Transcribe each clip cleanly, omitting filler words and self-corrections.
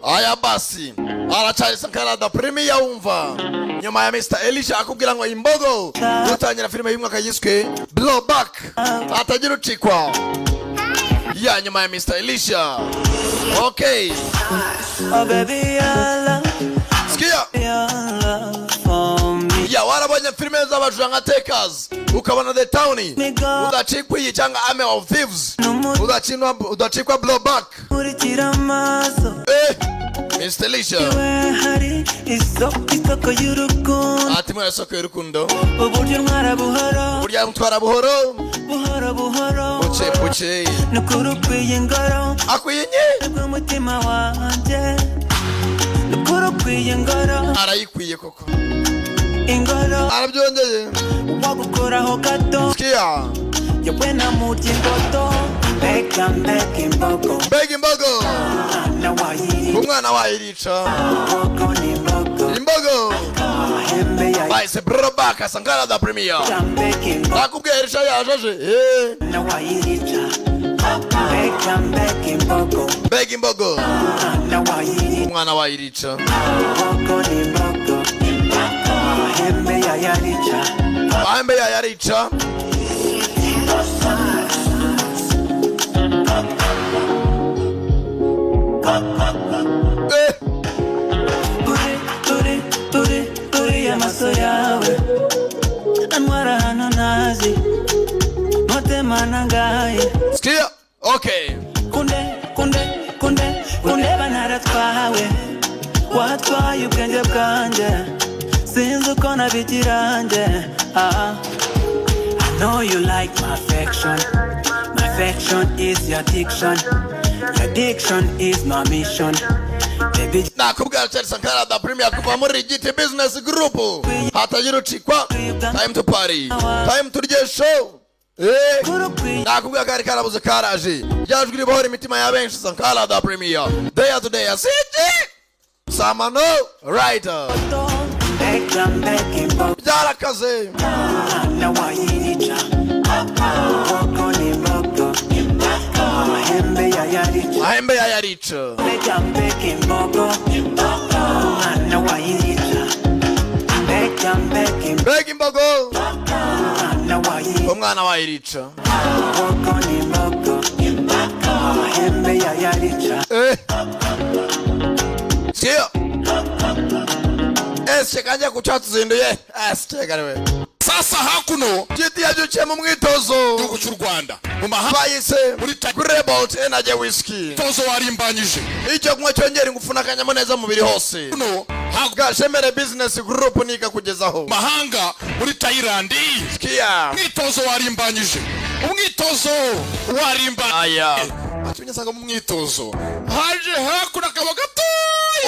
aya basi aracari Sankara da Premier umva nyuma ya Mr. Elisha akubwira ngo imbogo gutangira filime y'umwaka yiswe Blowback atagira ucikwa ya nyuma ya Mr. Elisha. Okay, oh baby skia ya warabonye filime z'abajura nka Takers ukabona The Town udacikwa iyi cyangwa Army of Thieves udacikwa Blowback. Mr. Elisha ati mwe soko y'urukundo burya mutwara buhoro buce nukuru kwiye ngoro akwiye umutima wanje nukuru kwiye ngoro arayikwiye koko ingoro arabyongeye wagukoraho gato skia yewe na mutimboto Beg imbogo umwana wayirica imbogo bahise Blowback Sankara da Premier nakubwiye Elisha yajaje Beg imbogo umwana wayirica mahembe yayarica amaso yawe anwara hano nazi motema nangaye skia. Okay, kunde banaratwawe watwaye ubwenge bwanje sinzi uko nabigiranje. I know you like my affection is your addiction is my mission. nakubwira cyari Sankara da Premier kuva muri GT Business Group hatagira ucikwa. Time to party, time to the show. nakubwira kari karabuze karaje ryajwi ribohora imitima ya benshi Sankara da Premier day to day city samano writer byarakaze mahembe yayarica Beg imbogo umwana wayirica sio kanje kuchatsinduye astegariwe sasa hakuno giti yajuciye mu mwitozo gihugu cy'u Rwanda mu bayise muri Rebel Energy Whiskey tozo warimbanyije icyo kunywa cyongera ingufu n'akanyamuneza mu mubiri hose no Gashemere Business Group nika kugezaho mahanga muri Thailand skia mwitozo warimbanyije umwitozo aya atunya sanga mu mwitozo haje hakuna kabagato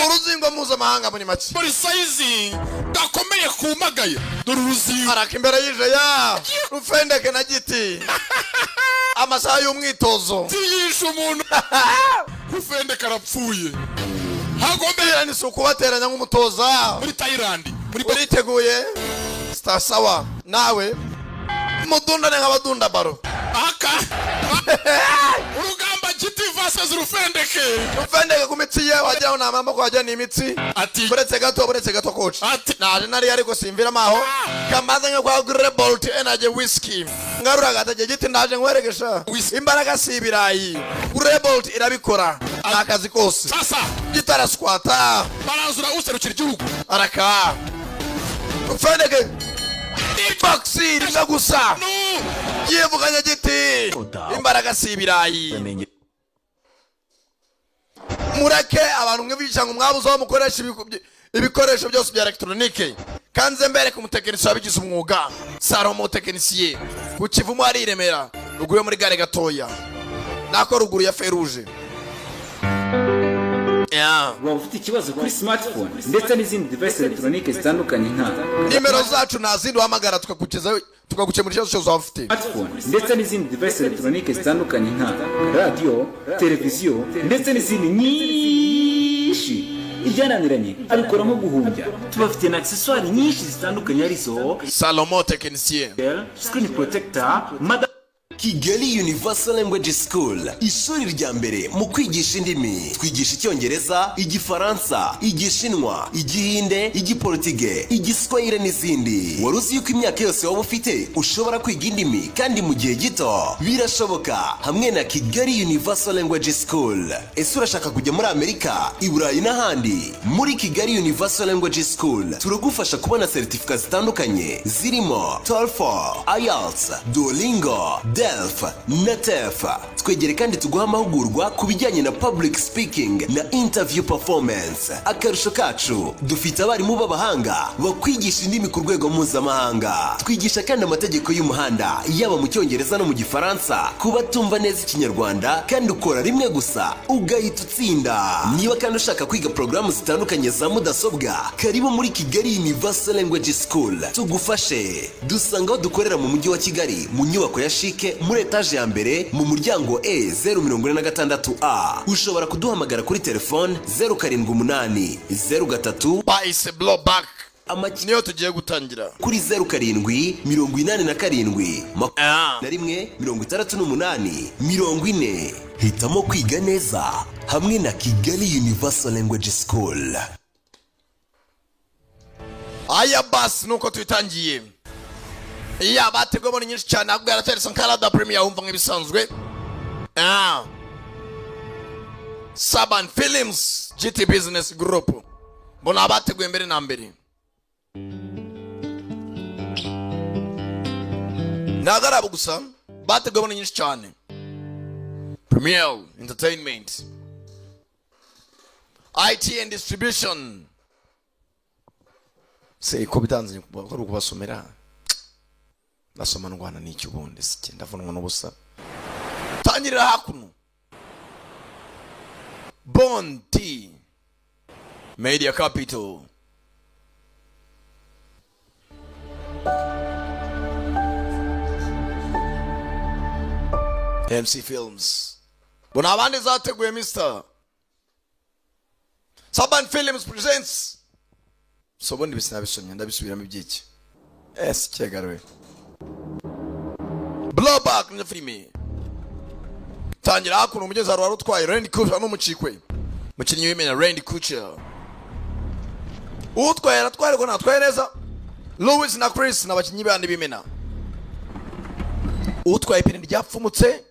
uruzingo mpuzamahanga muri make muri size gakomeye kumagaye dore uruzingo araka imbere yije ya rufendeke na giti amasaha y'umwitozo tiyisha umuntu rufendeke arapfuye hagombera ni suku bateranya nk'umutoza muri Thailand muri teguye star sawa nawe mudundane nk'abadunda baro aka urugamba giti versus rufendeke ku mitsi ye wagira ngo namama ko wajya ni imitsi buretse gato coach naje nari ariko simvira maho kamaze nko kwa Rebel Energy Whiskey ngarura gataje giti naje nkweregesha imbaraga sibirayi Rebel irabikora akazi kose sasa gitara squata barazura userukira igihugu araka rufendeke boxi ngagusa yevuganya giti imbaraga sibirayi mureke abantu mwe bica ngo mwabuze aho mukoresha ibikoresho byose bya electronique kanze mbere ku mutekinisiye wabigize umwuga Salomo tekinisiye ku Kivumu ari Remera ruguye muri gare gatoya nako ruguru ya Feruje. waba ufite ikibazo kuri smartphone ndetse n'izindi device electronique zitandukanye nka nimero zacu nazindi uhamagara tukagukemura ikibazo cyose waba ufite smartphone ndetse n'izindi device electronique zitandukanye nka radio, televiziyo ndetse n'izindi nyinshi ibyananiranye abikoramo guhumbya. Tubafite na accessoires nyinshi zitandukanye arizo Salomo tekinisiye, screen protector, Kigali Universal Language School, ishuri rya mbere mu kwigisha indimi. Twigisha Icyongereza, Igifaransa, Igishinwa, Igihinde, Igiportuge, Igiswahili n'izindi. Wari uzi yuko imyaka yose waba ufite ushobora kwiga indimi kandi mu gihe gito? Birashoboka hamwe na Kigali Universal Language School. Ese urashaka kujya muri Amerika, i Burayi n'ahandi? Muri Kigali Universal Language School turagufasha kubona certificate zitandukanye zirimo TOEFL, IELTS, Duolingo, DELF na TEF. Twegere kandi tuguha amahugurwa ku bijyanye na public speaking na interview performance. Akarusho kacu, dufite abarimu b'abahanga bakwigisha indimi ku rwego mpuzamahanga. Twigisha kandi amategeko y'umuhanda yaba mu Cyongereza no mu Gifaransa ku batumva neza Ikinyarwanda, kandi ukora rimwe gusa ugahita utsinda. Niba kandi ushaka kwiga porogaramu zitandukanye za mudasobwa, karibu muri Kigali Universal Language School tugufashe. Dusanga aho dukorera mu mujyi wa Kigali mu nyubako ya Shike muri etaje ya mbere mu muryango E046A. Ushobora kuduhamagara kuri telefone 078 03 bahise blowback niyo tugiye gutangira kuri 0787 Hitamo kwiga neza hamwe na Kigali Universal Language School. aya basi nuko tutangiye. Iya bategwa muri nyinshi cyane akubwira cyane Sankara Premier wumva nk'ibisanzwe. Saban Films GT Business Group bona abateguye mbere na mbere. Nagarabu gusa bateguye muri nyinshi cyane. Premier Entertainment, IT and Distribution. Sei ko bitanze kubasomera. Nasoma ndwana n'icyo ubundi sike ndavunwa n'ubusa. Tangirira hakuno. Bondi Media Capital. MC Films. Bona abandi zateguye Mr. Saban Films presents. So bondi bisinabisomye ndabisubiramo ibyiki. Kyegarwe. Blowback na filime. Tangira hakuno umugezi wari utwaye Randy Couture n'umucikwe. Mukinnyi w'imena Randy Couture. Utwaye aratware ko natwaye neza. Louis na Chris n'abakinnyi bandi b'imena. Utwaye ipine ryapfumutse.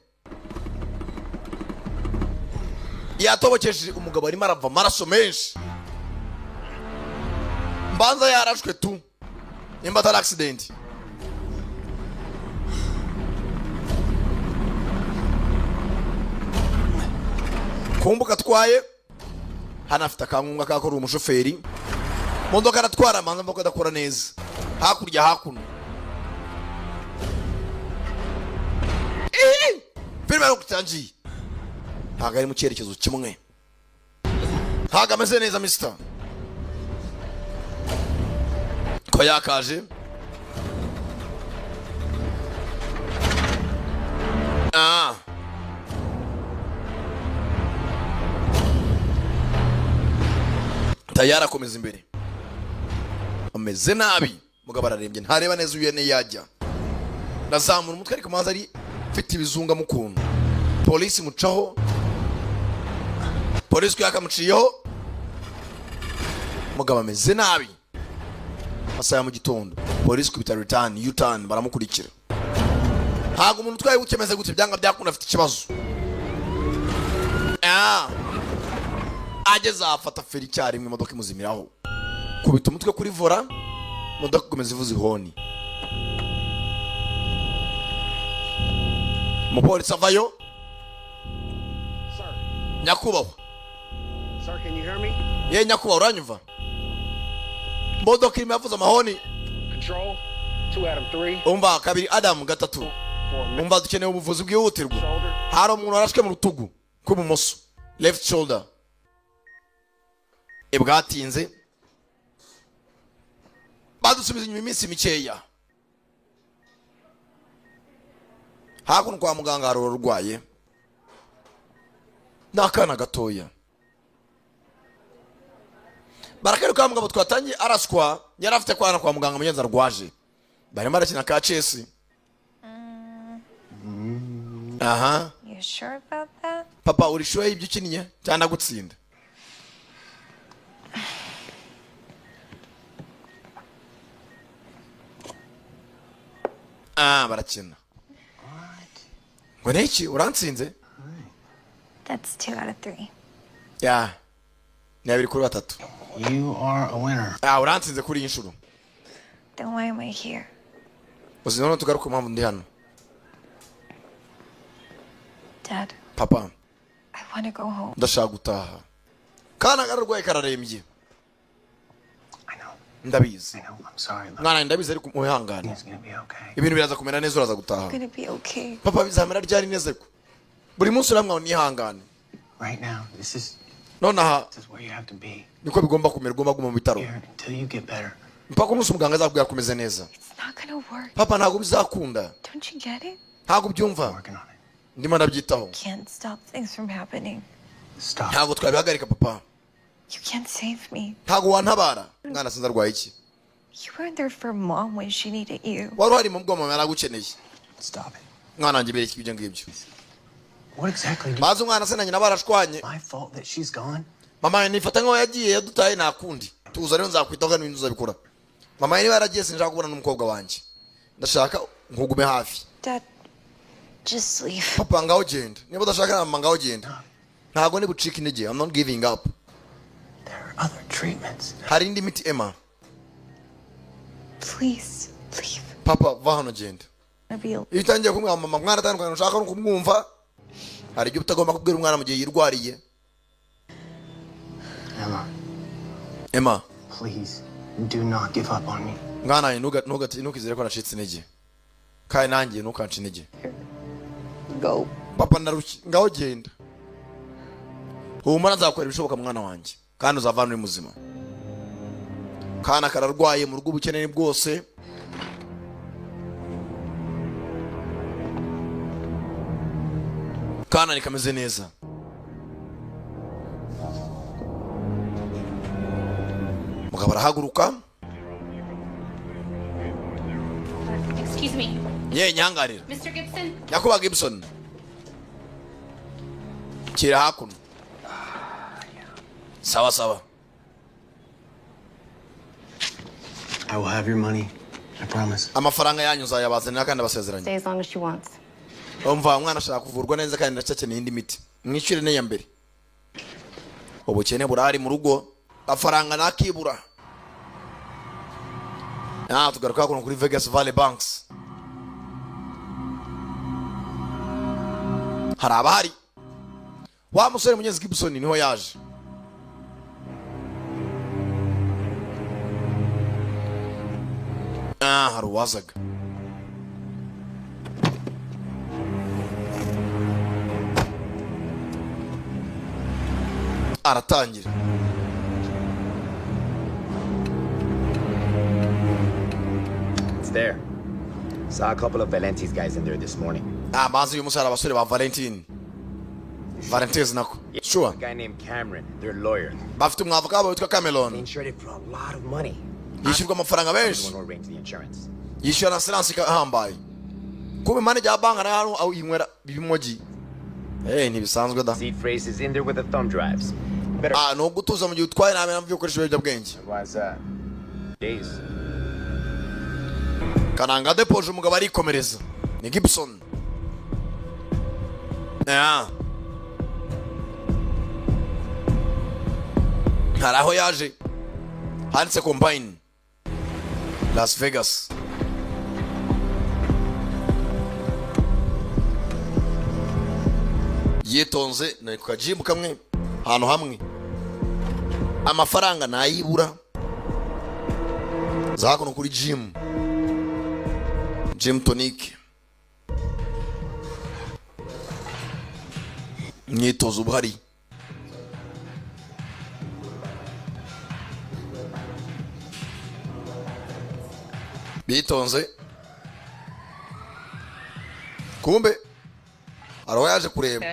Yatobokeje umugabo ari marava maraso menshi. Mbanza yarashwe tu. Nimba atari accident. Kumbuka twaye hanafita kangunga kakora umushoferi. Modoka aratwara manza mboka dakora neza. Hakurya hakuno. Filime yo kutangiye. Ntago ari mu cyerekezo kimwe. Ntago ameze neza Mr. Ko yakaje. Tayara komeza imbere. Ameze nabi. Mugabo ararembye ntareba neza uyene yajya. Nazamura umutwe ariko maze ari mfite ibizunga mukuntu. Polisi mucaho. Polisi yakamuciyeho. Mugabo ameze nabi. Asaya mu gitondo. Polisi kubita return U-turn baramukurikira. Hago umuntu twaye gukemeze gute byanga byakunda afite ikibazo. Ageze afata feri cyari mu modoka imuzimiraho. Kubita umutwe kuri vora. Modoka komeza ivuza ihoni. Mupolisi avayo. Nyakubahwa. Sir, can you hear me? Ye nyakubahwa uranyumva? Modoka irimo yavuza amahoni. Control 2 Adam 3. Umva kabiri Adam gatatu. Umva dukeneye ubuvuzi bwihutirwa. Hari umuntu arashwe mu rutugu kubumoso. Left shoulder. Ebwatinze. Badusubiza inyuma iminsi mikeya. Hakuno kwa muganga hari urwaye. Nakana gatoya. Barakari kwa mugabo twatangiye araswa yarafite kwana kwa muganga mugenza rwaje. Barimo arakina ka chess. aha You sure about that? papa uri sure y'ibyo ukinnye cyangwa gutsinda? Barakina. Ngo niki urantsinze? That's 2 out of 3. Ya ni 2 kuri 3. You are a winner. Urantsinze kuri iyi nshuro. Then why am I here? Uzi none tugaruka impamvu ndi hano. Dad, Papa I want to go home. ndashaka gutaha. Kana kararwaye kararembye. I know. Ndabizi. I know. I'm sorry. Look, Mwana ndabizi ariko muhangane. it's gonna be okay. Ibintu biraza kumera neza uraza gutaha. I'm going to be okay. Papa bizamera ryari neza ko? Buri munsi uramwa nihangane. Right now, this is Nonaha where you have to be. niko bigomba kumera, ugomba guma mu bitaro. Here until you get better. Mpaka umunsi umuganga azakubwira kumeze neza. It's not going to work. Papa ntabwo bizakunda. Don't you get it? Ntabwo byumva. Working on it. Ndimo ndabyitaho. Can't stop things from happening. Stop. Ntabwo twabihagarika papa. You can't save me. Ntabwo wantabara. Mwana sinzi arwaye iki. You weren't there for Mom when she needed you. Wari uhari mu bwo mama yaragukeneye. Stop it. Mwana wanjye bereke ibyo ngibyo. What exactly do Bazi umwana se na nyina barashwanye. my fault that she's gone? Mama nifata nkaho yagiye yadutaye nakundi. Tuza rero nzakwitaho kandi ibintu uzabikora. Mama niba yaragiye sinshaka kubona n'umukobwa wanjye. Ndashaka nkugume hafi. Dad, just leave. Papa ngaho genda. Niba udashaka na mama ngaho genda. Ntabwo ni bucika intege. I'm not giving up. There are other treatments. Hari indi miti Emma. Please, leave. Papa va hano genda. I'll be Iyo utangiye kumwira mama mwana atandukanye ushaka no kumwumva. Hari ibyo utagomba kubwira umwana mu gihe yirwariye. Emma. Please, do not give up on me. Mwana ntukizere ko nacitse intege. Kandi nanjye ntukanci intege. go. Papa ndarushye ngaho genda. Humura nzakora ibishoboka mwana wanjye kandi uzavana uri muzima. Kana kararwaye mu rugo ubukeneye bwose. Kana nikameze neza. Mugabo arahaguruka. Excuse me, Nyangarira. Mr. Gibson? Nyakuba Gibson. Kira hakuno. Sawa sawa. I will have your money. I promise. Amafaranga yanyu uzayabazanira kandi abasezeranye. Stay as long as she wants. Umva umwana ashaka kuvurwa neza kandi ndacakeneye indi miti. Mwishyure ne ya mbere. Ubukene burari mu rugo. Afaranga nakibura. Tugaruka kuno kuri Vegas Valley Banks. Harabari. Wa musore Munyezi Gibson niho yaje. Haruwazaga. Aratangira. It's there. Saw a couple of Valenti's guys in there this morning. Mazi uyu musara abasore ba Valentine. Valentines nako. Sure. A guy named Cameron, their lawyer. Bafite umwavoka wabo witwa Cameron. Insured for a lot of money. Yishyurwa amafaranga The benshi. one who arranged the insurance. Yishyura na silence ihambaye. Kuba manager ya banka na hano au inywera bibimoji. Ntibisanzwe da. Seed phrases in there with the thumb drives. Better. No gutuza mu gihe utwaye nabe navyo ukoresha ibiyobyabwenge. Why's that? Days. Kananga depoje umugabo arikomereza. Ni Gibson. Haraho yaje. Handse combine. Las Vegas. Yitonze na ku kajimu kamwe hano hamwe. Amafaranga nayibura. Zakono kuri gym tonic. Myitozo ubuhari. Bitonze. Kumbe araho yaje kureba.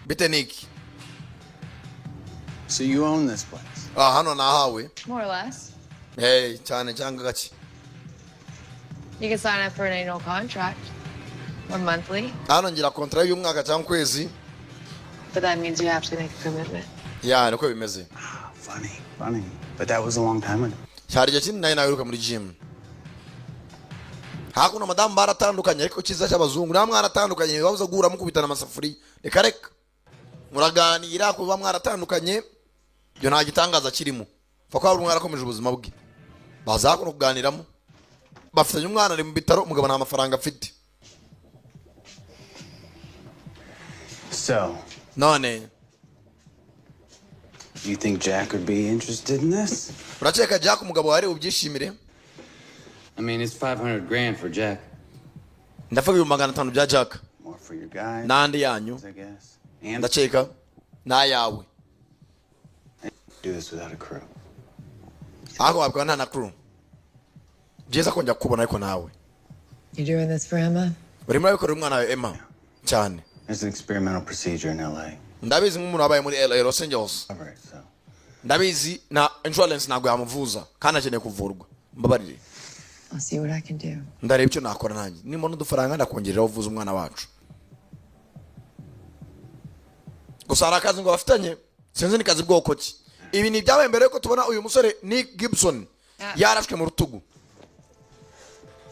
Bite Nick. So you own this place? Hano nahawe. More or less. Cyane cyangwa gake. You can sign up for an annual contract. Or monthly. hano ngira contract y'umwaka cyangwa ukwezi. But that means you have to make a commitment. Yeah, niko bimeze. Funny. But that was a long time ago. Cyari gihe kinini nayo naheruka muri gym. Hakuno madamu baratandukanye ariko kiza cy'abazungu namwe mwaratandukanye babuza guhura mukubitana amasafuri. Reka reka. Muraganira kuba mwaratandukanye. Byo nta gitangaza kirimo. Fa kwa buri mwarakomeje ubuzima bwe. Bazakuno kuganiramo. Bafitanye umwana ari mu bitaro umugabo nta mafaranga afite. So, none you think Jack would be interested in this? Uracheka Jack umugabo wari ubyishimire? I mean, it's $500,000 for Jack. Ndavuga 500 bya Jack. More for your guys. Nandi yanyu. I guess. And ndacheka na yawe. Do this without a crew. Ako wabwana na crew. Jeza konja kubona ariko nawe. You doing this for Emma? Urimo ariko umwana wawe Emma. Cyane. There's an experimental procedure in LA. Ndabizi nk'umuntu wabaye muri LA Los Angeles. Alright, so. Ndabizi na insurance ntabwo yamuvuza kandi akeneye kuvurwa. Mbabarire. I'll see what I can do. Ndareba icyo nakora nanjye. Nimba n'udufaranga ndakongerera uvuza umwana wacu. Gusa arakazi ngo bafitanye. Sinzi ni kazi bwoko ki. Ibi ni byabaye mbere yuko tubona uyu musore Nick Gibson yarashwe mu rutugu.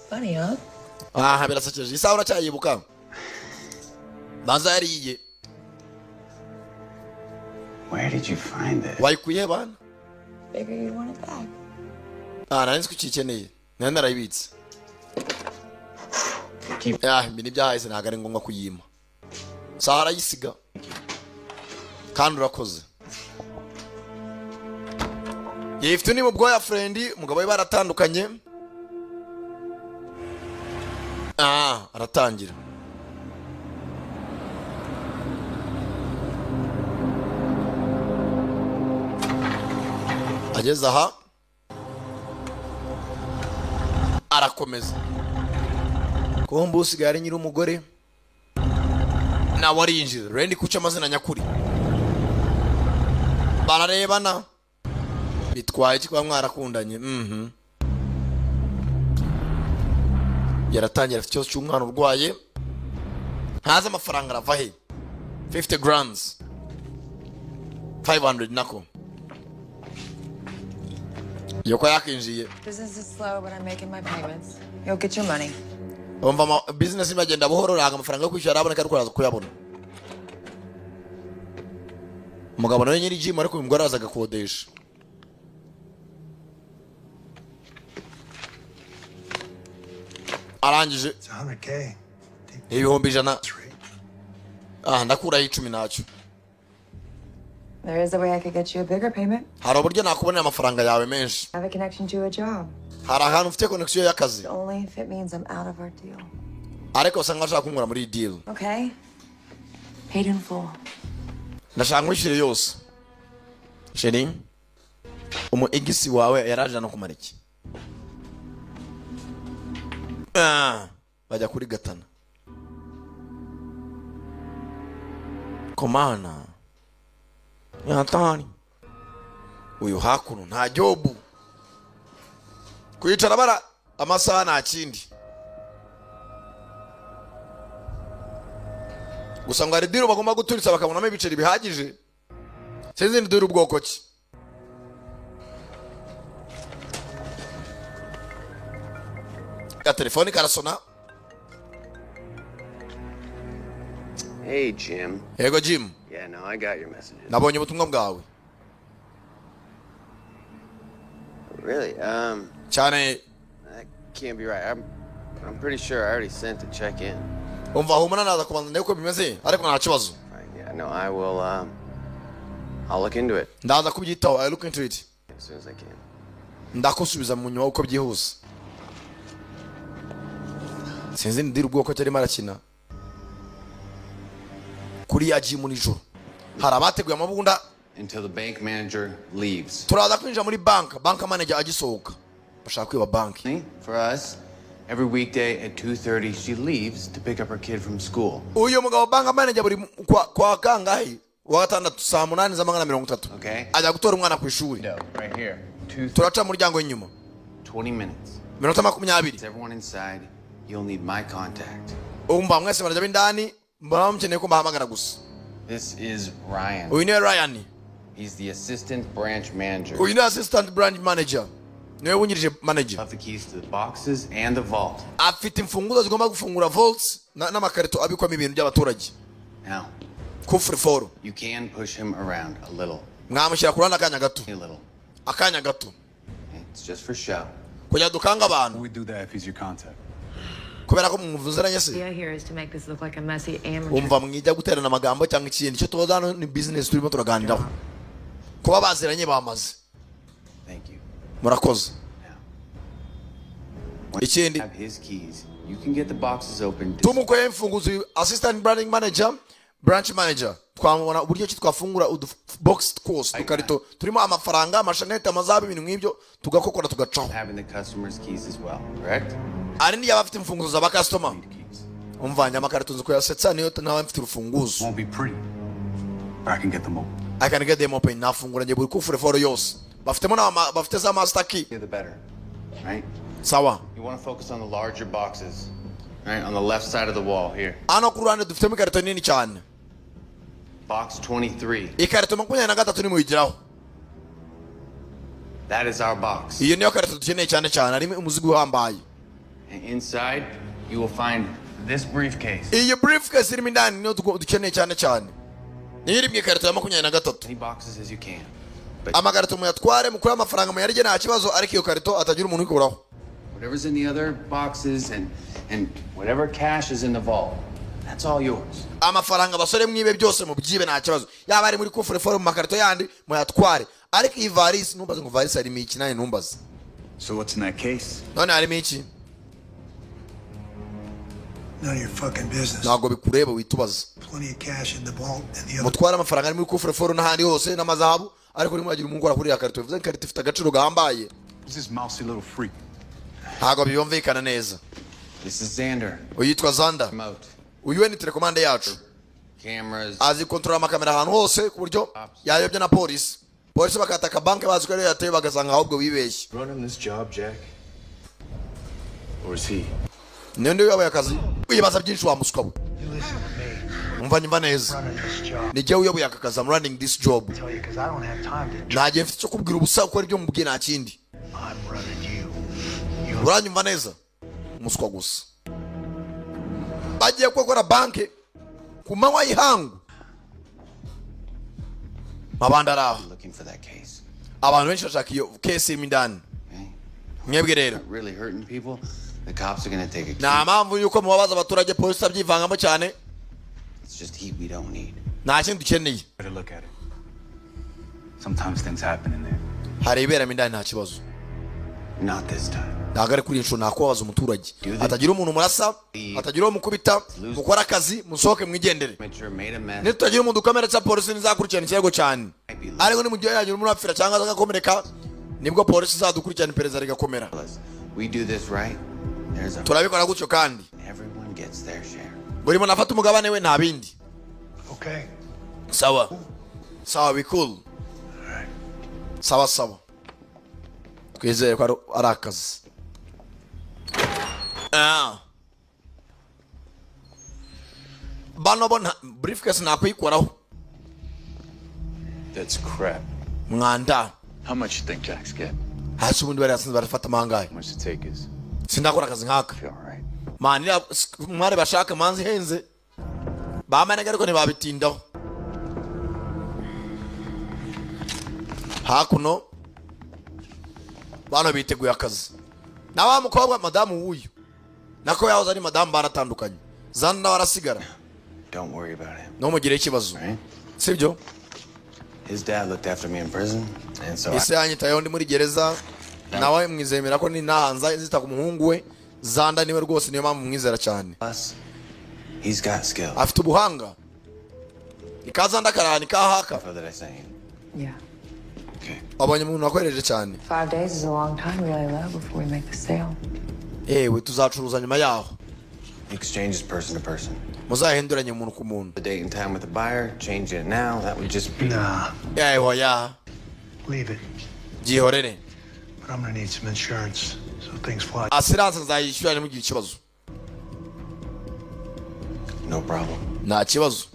Funny, huh? Birasekeje. Isaha uracyayibuka? Banza yariye. Where did you find it? Wayikuye bana? Figure you'd want it back. Nari kukikeneye. Nari narayibitse. Ibi ni byahise ntabwo ari ngombwa kuyima. Sahara yisiga. Kandi urakoze. Yifite ni mu boyfriend, umugabo we baratandukanye. Aratangira. Ageze aha arakomeza kombo usigaye nyiri umugore nawe arinjira rendi kuca amazina nyakuri bararebana bitwaye kikwa mwarakundanye yaratangira afite cyose cy'umwana urwaye ntaza amafaranga arava he 50 grams 500 nako Yoko yakinjiye. Business is slow, but I'm making my payments. You'll get your money. Umva business imagenda buhoro raga amafaranga yo kwishyura abone kandi kuraza kuyabona. Umugabo nawe nyiri gym ariko umugore azaga kodesha. Arangije 100K. ibihumbi 100. Ndakura 10 nacu. There is a way I could get you a bigger payment. Hari uburyo nakubonera amafaranga yawe menshi. I have a connection to a job. Hari ahantu ufite connection y'akazi. Only if it means I'm out of our deal. Ariko usanga ashaka kumura muri deal. Okay. Paid in full. Ndashaka ngwishyire yose. Sheri. Igisi wawe yaraje no kumara iki? Bajya kuri gatana. Komana. Yantani. Uyu hakuno nta jobu. Kwicara bara amasaha nta kindi. Gusa ngo ari diro bagomba guturitsa bakabonamo ibiceri bihagije. Sinzi ndi diro ubwoko ki. Ya telefoni karasona. Hey, Jim. Yego Jim. Yeah, no, I got your messages. Nabonye ubutumwa bwawe. Really? Cyane That can't be right. I'm pretty sure I already sent the check in. umva humana naza kubanza ndeko bimeze ariko nta kibazo. Yeah, no, I will, I'll look into it. Ndaza kubyitaho. I look into it. As soon as I can. Ndakusubiza mu nyuma uko byihuse. Sinzi ndiri ubwoko cyari marakina. Kuri ya gym nijoro. Hari abateguye amabunda Until the bank manager leaves. turaza kwinjira muri bank manager agisohoka. Bashaka kwiba bank. For us, every weekday at 2:30, she leaves to pick up her kid from school. Uyo mugabo bank manager buri kwa kangahe wa gatandatu saa 8 za Okay. ajya gutora umwana ku ishuri. No, right here. 2:30. Turaca mu muryango w'inyuma. 20 minutes. Minota 20. It's everyone inside. You'll need my contact. umva mwese barajya bindani mbona mukeneye ko mbahamagara gusa. This is Ryan. Uyu ni Ryan. He's the assistant branch manager. Uyu ni assistant branch manager. Niwe wungirije manager. Have the keys to the boxes and the vault. Afite imfunguzo zigomba gufungura vaults n'amakarito abikwamo ibintu by'abaturage. Now, Kufri foro. you can push him around a little. Mwamushyira kurana akanya gato. A little. Akanya gato. It's just for show. Kugira dukanga abantu. We do that if he's your contact. Kubera ko muvuzeranye se. The idea here is to make this look like a messy amateur. Umva mwijya guterana amagambo cyangwa ikindi cyo tuza hano ni business turimo turaganiraho. Kuba baziranye bamaze. Thank you. Murakoze. Ikindi. Have his keys. You can get the boxes open. Tumukoye imfunguzo assistant branding manager, branch manager. Twamubona uburyo ki twafungura box course dukarito turimo amafaranga, amashanete, amazabu ibintu nk'ibyo tugakokora tugacaho. Having the customers' keys as well, correct? Ari niyo abafite imfunguzo za customer. Umvanya amakarito nzo kuyasetsa niyo nawe mfite urufunguzo. Won't be pretty, but I can get them open. I can get them open. Nafungura nje buri kufure foro yose. Bafitemo na bafite za master key. The better, right? Sawa. You want to focus on the larger boxes, right? On the left side of the wall here. Ano kurande dufitemo ikarito nini cyane. Box 23. Ikarito 23 ni muyigiraho. That is our box. Iyo niyo karito dukeneye cyane cyane arimo umuzigo uhambaye. And inside, you will find this briefcase. Iyo briefcase irimo indani niyo dukeneye cyane cyane. Niyo iri mu ikarito ya 23. Many boxes as you can. Amakarito muyatware mukura amafaranga muyarije nta kibazo ariko iyo karito atagira umuntu ukuraho. Whatever's in the other boxes and whatever cash is in the vault, that's all yours. Amafaranga basore mwibe byose mu byibe nta kibazo. Yaba ari muri kufure foro mu makarito yandi muyatware. Ariko iyi valise numbaze ngo valise ari miki naye numbaze. So what's in that case? None ari miki? None of your fucking business. Ntago bikureba witubaza. Plenty of cash in the vault and the other. Mutwara amafaranga ari muri kufure foro n'ahandi hose n'amazahabu ariko rimwe agira umungora kuri ya karito bivuze ko karito ifite agaciro gahambaye. Who's this mousy little freak? Ntago biyumvikana neza. This is Xander. Uyitwa Xander. Remote. Uyu ni telekomande yacu. Cameras. Azi kontrola amakamera ahantu hose ku buryo yayobya na polisi. Polisi bakataka banke bazi ko yateye bagasanga ahubwo wibeshye. Running this job, Jack? Or is he? Nende yabaye akazi. Uyibaza byinshi wa muswa we. Umva nyumva neza. Nijye uyoboye aka kazi. I'm running this job. Ntagiye mfite cyo kubwira ubusa ukora ibyo mubwiye nta kindi. Uranyumva neza? Muswa gusa. Bagiye gukora banke ku manywa y'ihangu. Mabandara. Abantu benshi bashaka iyo case irimo indani. Mwebwe rero. Really hurting people. The cops are going to take a Nta mpamvu yuko mubabaza abaturage polisi abyivangamo cyane. It's just heat we don't need. Nta kintu dukeneye. Better look at it. Sometimes things happen in there. Hari ibera indani nta kibazo. Not this time. Nagare kuri insho nakubaza umuturage. Atagira umuntu murasa, atagira umukubita, mukora akazi, musohoke mwigendere. Nitutagira umuntu kamera cya polisi nizakurikirana ikirego cyane. Ariko ni mu gihe yagira umuntu afira cyangwa agakomereka nibwo polisi izadukurikirana iperereza rigakomera. We do this right. There's a turabikora gutyo kandi. Everyone gets their share. Buri muntu afata umugabane we nta bindi. Okay. Sawa. Sawa be cool. Sawa sawa. Kwizeye ko ari akazi. Bano bona briefcase nakwikoraho. That's crap. Mwanda. How much you think Jack's get? Hasi ubundi bari asinze barafata mangaye. How much to take is? Sindakora akazi nkaka. Mani mware bashaka manzi henze. Bamane ariko ntibabitindaho. Hakuno bano biteguye akazi. Na wa mukobwa madamu wuyu. Nako yahoze ari madamu baratandukanye. Zanda warasigara. Don't worry about him. No mugire ikibazo. Sibyo? His dad looked after me in prison and so Ise anyitayeho ndi muri gereza. Nawe mwizemera ko ni nahanza zita ku muhungu we. Zanda niwe rwose niyo mpamvu mwizera cyane. He's got skill. Afite ubuhanga. Ikazanda karani kahaka. Yeah. Abanye umuntu akwereje cyane. 5 days is a long time, really low, before we make the sale. We tuzacuruza nyuma yaho. Exchange is person to person. Muzahinduranye umuntu ku muntu. The date and time with the buyer, change it now, that would just be... Nah. Hoya. Leave it. Gihorere. But I'm gonna need some insurance, so things fly. Assurance nzayishyura nimugira ikibazo. No problem. Nta kibazo.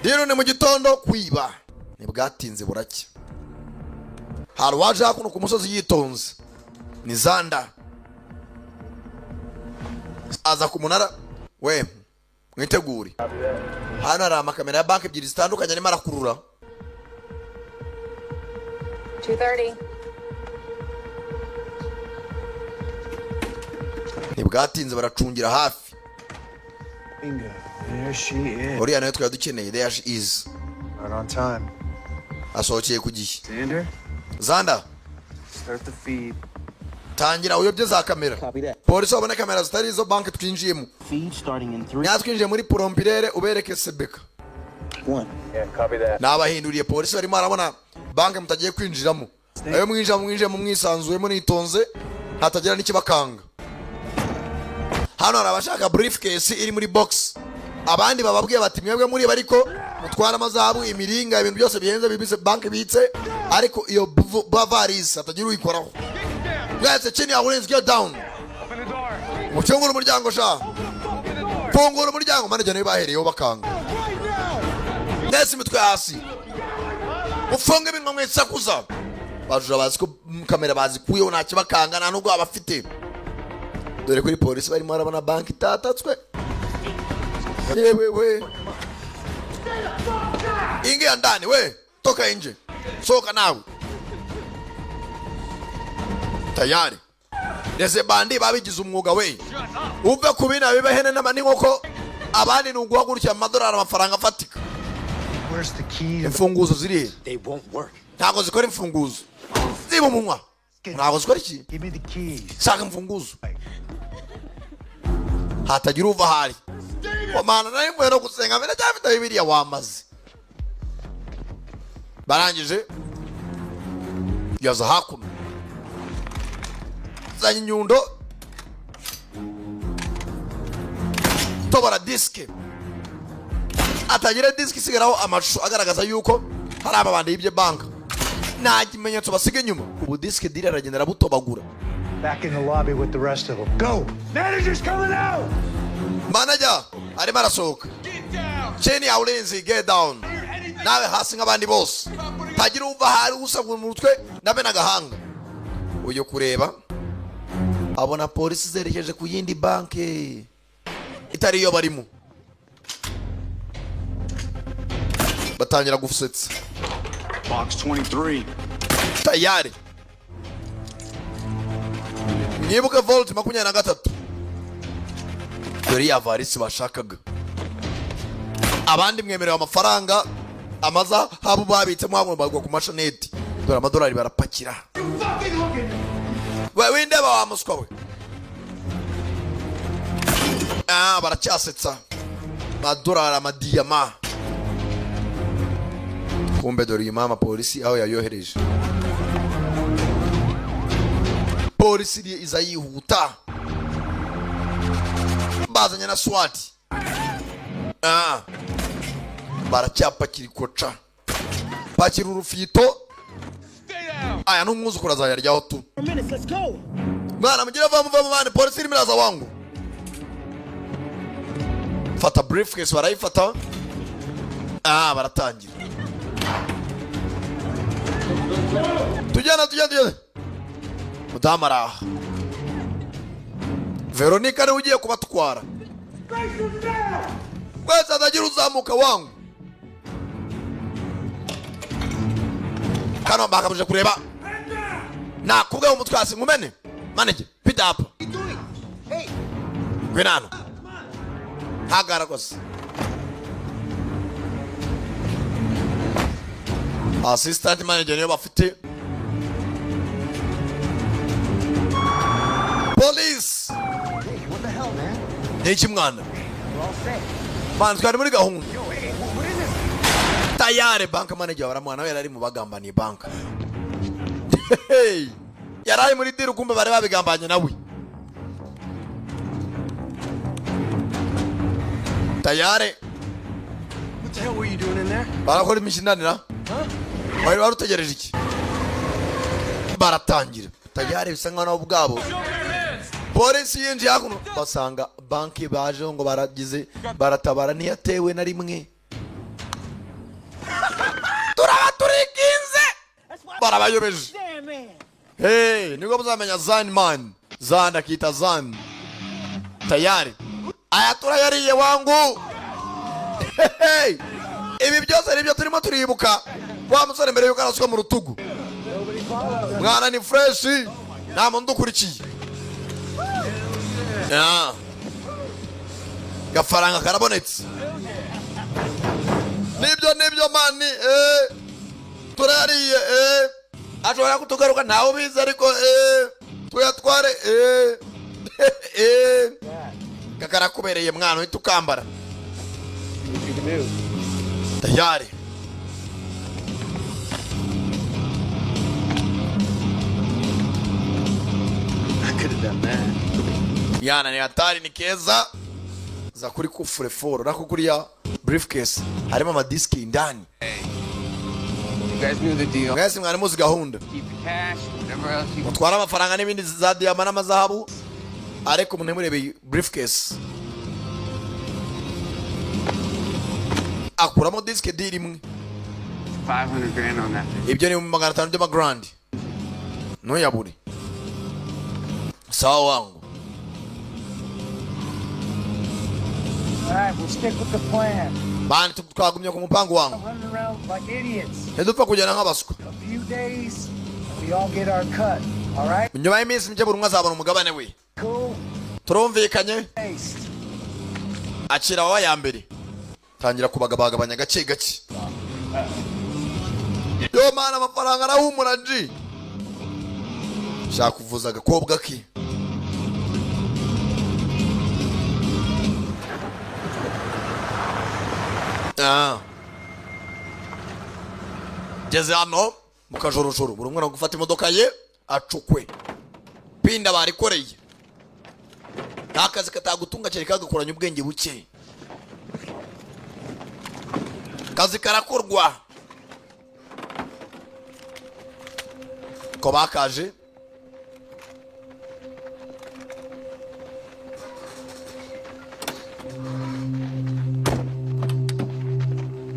Rero ni mu gitondo kwiba. Nibwatinze buracya. Hari waje hakuno ku musozi yitonze. Ni Zanda. Aza ku munara. We, mwitegure. Hano hari amakamera ya banki ebyiri zitandukanye arimo arakurura. 2:30. Nibwatinze baracungira hafi. Bingo. There she is. Uriya nayo twari dukeneye. There she is. Right on time. Asohokeye ku gihe. Xander, Zanda, start the feed. tangira uyobye za kamera. Polisi wabona kamera zitari izo banki twinjiyemo. Feed starting in 3. Nyatwinjiye muri Prompirere ubereke Sebeka. 1. Yeah, copy that. Nabahinduriye polisi barimo arabona banki mutagiye kwinjiramo. Ayo mwinjira mu mwisanzuyemo nitonze hatagira n'ikibakanga. Hano hari abashaka briefcase iri muri box. Abandi bababwiye bati mwebwe muri bariko mutwara amazahabu imiringa ibintu byose bihenze bibise banki bitse ariko iyo bavaris atagira uyikoraho. Mwese chini ya Williams, get down. Mufungura umuryango sha. Fungura umuryango manager niwe bahereyeho bakanga. Nese mitwe hasi. Ufunge ibintu mwisakuza. Bajura bazi ko kamera bazikuyeho nta kibakanga nta nubwo abafite. Dore kuri polisi barimo arabona banki itatatswe. Yewe. Ingia ndani we. Toka nje. Soka nawe. Tayari. Ndese bandi babigize umwuga we. Uve kubina bibehene n'amani nkoko abandi nuguhagurukira amadolari amafaranga afatika. Where's the key? Imfunguzo ziri. They won't work. Ntago zikora imfunguzo. Ziba munwa. Ntago zikora iki? Give me the keys. Shaka imfunguzo. Hatagira uva hari. Komana nayo mwe no gusenga mbere cyafite Bibiliya wamaze. Barangije. Yaza hakuno. Zanye nyundo. Tobara diske. Atagira diske isigaraho amashusho agaragaza yuko hari ababandi y'ibye banka. Nta kimenyetso basiga inyuma. Ubu diske dira aragenda arabutobagura. Back in the lobby with the rest of them. Go! Manager's coming out! Manager, arimo arasohoka. Cheni ya ulinzi, get down. Nawe hasi nk'abandi bose. Tagira uva hari usabwa mu mutwe nabe nagahanga. Uyo kureba abona polisi zerekeje ku yindi banke itari yo barimo. Batangira gufusetsa. Box 23. Tayari. Nibuka vault 23. Dore ya varisi bashakaga. Abandi mwemerewe amafaranga amaza habo babitse mwamwe bagwa ku mashaneti. Dore amadolari barapakira. Wewe ndeba wa muswa we. Baracyasetsa. Madolari amadiyama. Kumbe dore imama polisi aho yayohereje. Polisi iza yihuta. Bazanye na SWAT. Baracyapakira ikoca. Pakira urufito. Aya n'umwuzukuru azayaryaho tu. Mwana mugira vamu bane polisi irimo iraza wangu. Fata briefcase barayifata. Baratangira. Tujyana. Mudamara. Veronica ni ugiye kubatwara. Kweza atagira uzamuka wangu. Kano bakabuje kureba. Nakubwe umutwasi ngumene. Manager, pita hapa. Gwenano. Hagara kose. Assistant manager niyo bafite. Police. Hey, what the hell, man? Niki mwana? We're all set. Man, twari muri gahunda. Yo, hey, what is this? Tayari bank manager baramwana we yari mu bagambaniye bank. Hey. Yaraye muri diru kumbe bare babigambanye nawe. Tayari. What the hell were you doing in there? Barakora imishindanira. Wari warutegereje iki? Baratangira. Tayari bisa nk'aho ubwabo. polisi yinjiye hakuno basanga banki baje ngo baratabara ntiyatewe na rimwe. Turaba turikinze barabayobeje. Hey, niko muzamenya Zan man. Zan akita Zan. Tayari. Aya turayariye wangu. Hey. Ibi byose nibyo turimo turibuka. Wa musore mbere yuko arasuka mu rutugu. Mwana ni fresh. Nta muntu ukurikiye. Ya. Gafaranga karabonetse. Nibyo mani turariye ashobora kutugaruka ntawe biza ariko tuyatware kakara kubereye mwana uhita ukambara tayari. I could have done that. Yana ni hatari ni keza za kuri kufure foro nako kuriya briefcase harimo amadiski indani. You guys knew the deal. Mwese mwari muzi gahunda. Keep the cash, whatever else you mutwara amafaranga n'ibindi za diamond n'amazahabu ariko umuntu murebe briefcase akuramo disk deal imwe. 500 grand on that thing. Ibyo ni $500 by'amagrand ntuyabure. Sawa wangu. All right, we'll stick with the plan. Bani twagumye ku mupango wangu. Running around like idiots. Ntidupfa kujyana nk'abaswa. A few days, we all get our cut. All right? Nyuma y'iminsi mike buri umwe azabona umugabane we. Cool. Turumvikanye. Taste. Akira wa ya mbere. Tangira kubagabagabanya gace gace. Yo mana amafaranga arahumura nji. Shaka kuvuza agakobwa ke. Geze hano mukajorojoro buri umwe gufata imodoka ye acukwe pinda barikoreye ntakazi katagutunga cyane kagakoranya ubwenge buke kazi karakorwa ko bakaje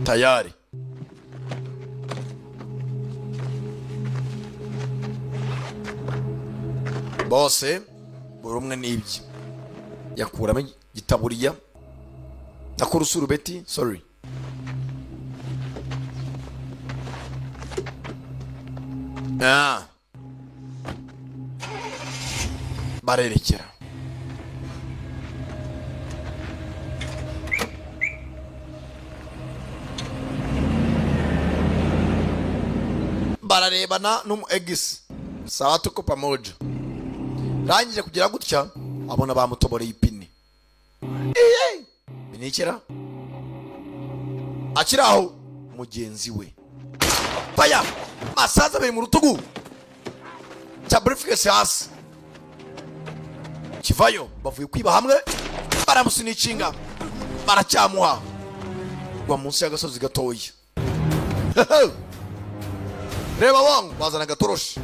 tayari. Bose buri umwe n'ibyo yakuramo gitaburiya nakora usurubeti sorry barerekera bararebana n'umu egisi sawa tuko pamoja. Rangije kugira gutya abona bamutoboreye ipine. Binikira akiraho mugenzi we paya masaza bari mu rutugu cya briefcase hasi kivayo bavuye kwiba hamwe baramusinicinga baracyamuha gwa munsi y'agasozi gatoya. Reba wangu bazana agatoroshi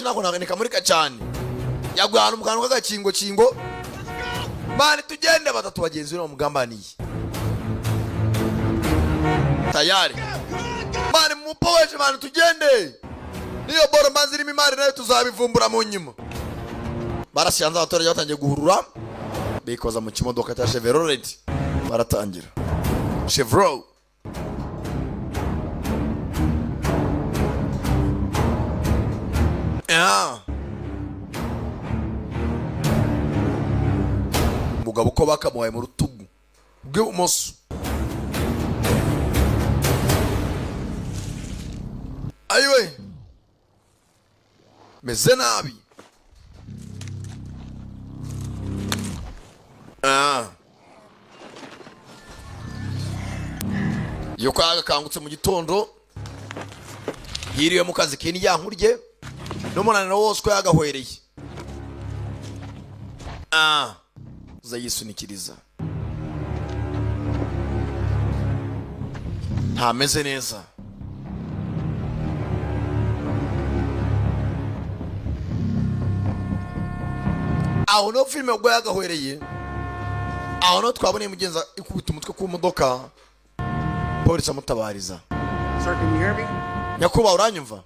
nako naganika muri kacani yagwana umukano k'agakingo kingo bani tugende batatu bagenzi no mugambaniye tayari bani mupoweje bani tugende niyo boro manziri imari nayo tuzabivumbura mu nyuma. Barasyanza abaturage batangiye guhurura bikoza mu kimodoka cya Chevrolet baratangira Chevrolet mugabo ko bakamuhaye mu rutugu bw'ibumoso ayiwe meze nabi. Yo kwaga kangutse mu gitondo yiriwe mu kazi kini yankurye n'umunaniro wose ko yagahwereye uzayisunikiriza ntameze neza. aho no filime ubwo yagahwereye aho no twaboneye mugenza ikubita umutwe ku modoka polisi amutabariza. Sir, can you hear me? Nyakuba uranyumva?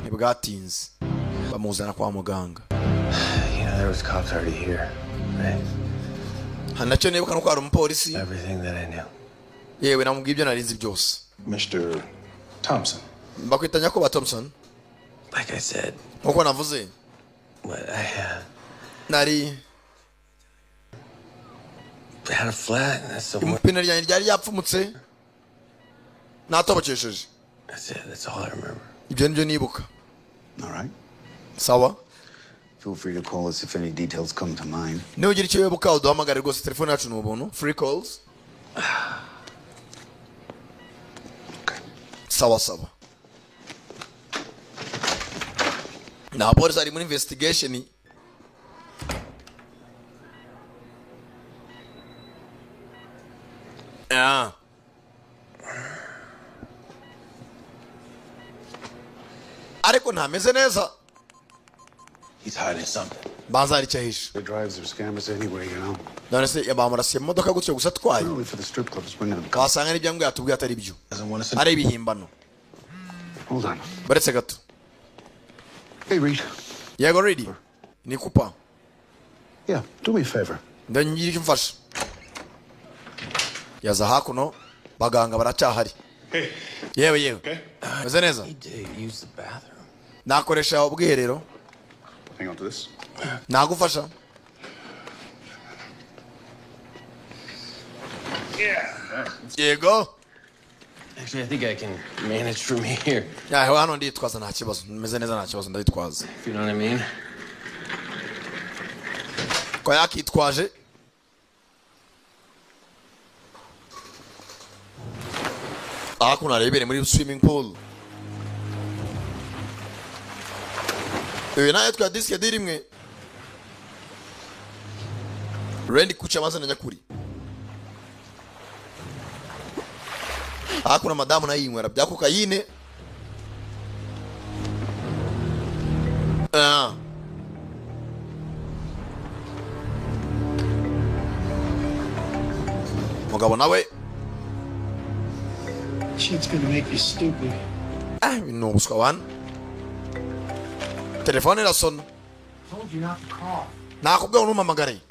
Ntibwatinze bamuzana kwa muganga. You know, there was cops already here, right? Hanacyo nibuka no kwara umupolisi. Everything that I knew. Yewe namubwiye ibyo narinzi byose. Mr. Thompson. Bakwita Nyakuba Thompson. Like I said. Uko navuze. What I Nari had a flat and that's the impine ryanjye ryari yapfumutse. Natobokesheje. That's it. That's all I remember. Ibyo nibyo nibuka. All right. Sawa. Feel free to call us if any details come to mind. Niba ugira icyo wibuka uduhamagare rwose, telefone yacu ni ubuntu. Free calls. Okay. Sawa sawa. Na polisi ari muri investigation. Yeah. Ariko ntameze neza. He's hiding something. Banza ari cyahisha. The drives are scammers anyway, you know. None se yabamurasiye mu modoka gutyo gusa twaye. Only for the strip clubs bringing them. Kasanga n'ibyo ngo yatubwiye atari byo. Doesn't want us to. Ari ibihimbano. Hold on. Baretse gato. Hey, Reed. Yego ready. Ni kupa. Yeah, do me a favor. Ndangira icyo mfasha. Yaza hakuno baganga baracyahari. Hey. Yewe. Okay. Meze neza. He did use the bathroom. Nakoresha ubwiherero. Hang on to this. Nagufasha. Yeah. Yego. Actually, I think I can manage from here. Ya hano nditwaza nta kibazo. Meze neza nta kibazo nditwaza. If you know what I mean. Kwa yakitwaje. Hakuna rebere muri swimming pool. Nayo twa disk ya Rimwe. Rendi kucha mazana nyakuri. Hakuna madamu na yinywera bya kokayine. Mugabo nawe. Shit's gonna make you stupid. No busca wan. Telefone la son. Told you not to call. Nakubwa unumamagare.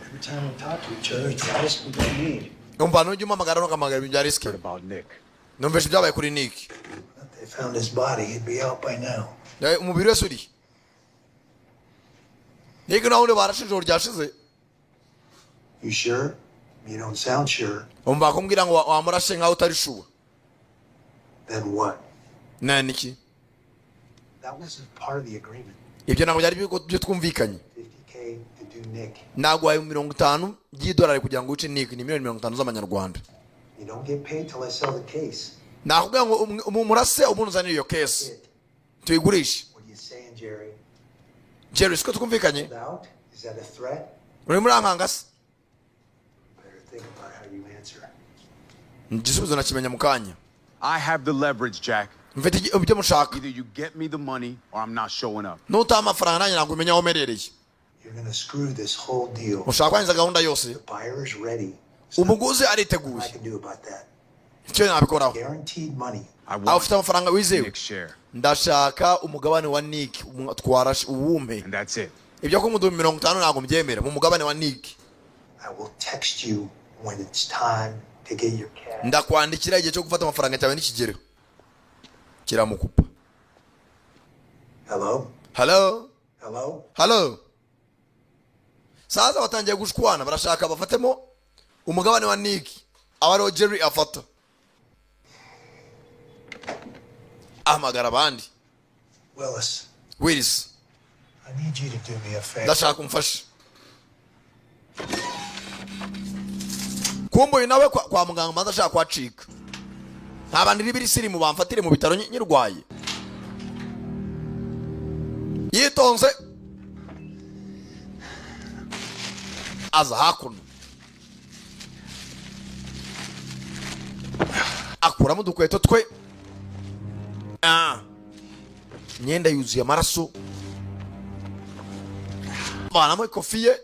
Every time we talk to each other, it's the risk we don't need. Umbano juma magara no kamagara bya risk. What about Nick? Numveshe byabaye kuri Nick. If they found his body, he'd be out by now. Umubiri wese uri. Nick na ule barashinje ryashize. You sure? You don't sound sure. Umba kumbwira ngo wamurashe nkaho utari shuwa. Then what? Niki? That wasn't part of the agreement. Ibyo ntabwo byari byo twumvikanye. 50K to do Nick. Nagwaye $50 y'idolari kugira ngo uce Nick ni $50 z'amanyarwanda. You don't get paid till I sell the case. Nakubwira ngo umurase umunuzanire iyo case. Tuyigurishe. What are you saying, Jerry? Jerry, siko twumvikanye? Doubt? Is that a threat? Uri muri ankangase? Better think about how you answer. Igisubizo nakimenya mukanya. I have the leverage, Jack. Mfite ibyo mushaka. Either you get me the money or I'm not showing up. Nuta amafaranga nanjye ntabwo umenya aho merereye. You're gonna screw this whole deal. Mushaka kwangiza gahunda yose. The buyer is ready. Umuguzi I ariteguye. can do about that. Icyo nabikoraho. Guaranteed money. Aho ufite amafaranga wizewe. Nick's share. Ndashaka umugabane wa Nick twara uwumpe. And that's it. Ibyo ko mu 50 ntabwo mbyemera mu mugabane wa Nick. I will text you when it's time to get your cash. Ndakwandikira igihe cyo gufata amafaranga cyawe n'ikigero. Kiramukupa. Hello? Hello? Hello? Hello? Sasa batangiye gushwana barashaka bafatemo umugabane wa Nick abaro Jerry afata. Amagara abandi. Willis, I need you to do me a favor. Ndashaka kumfasha. Kumboye nawe kwa muganga maze ashaka kwacika. Ntabandi ribiri siri mu bamfatire mu bitaro nyirwaye. Yitonze. Aza hakuno. Akuramo dukweto twe. Myenda yuzuye amaraso. banamo ikofi ye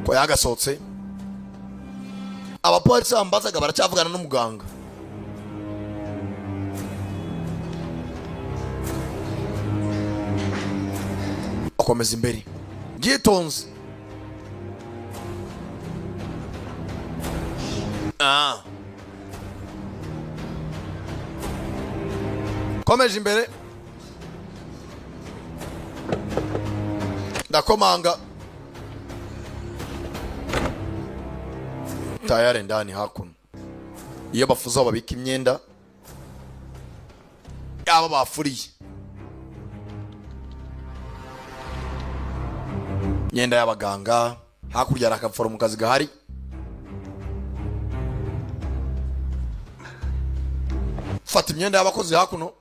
ko yagasohotse. Abapolisi bambazaga baracyavugana n'umuganga. Akomeza imbere byitonze. Komeje imbere ndakomanga tayari ndani hakuno. Iyo bafuza aho babika imyenda yaba bafuriye, imyenda y'abaganga. Hakurya hari akaforomokazi gahari. Fata imyenda y'abakozi hakuno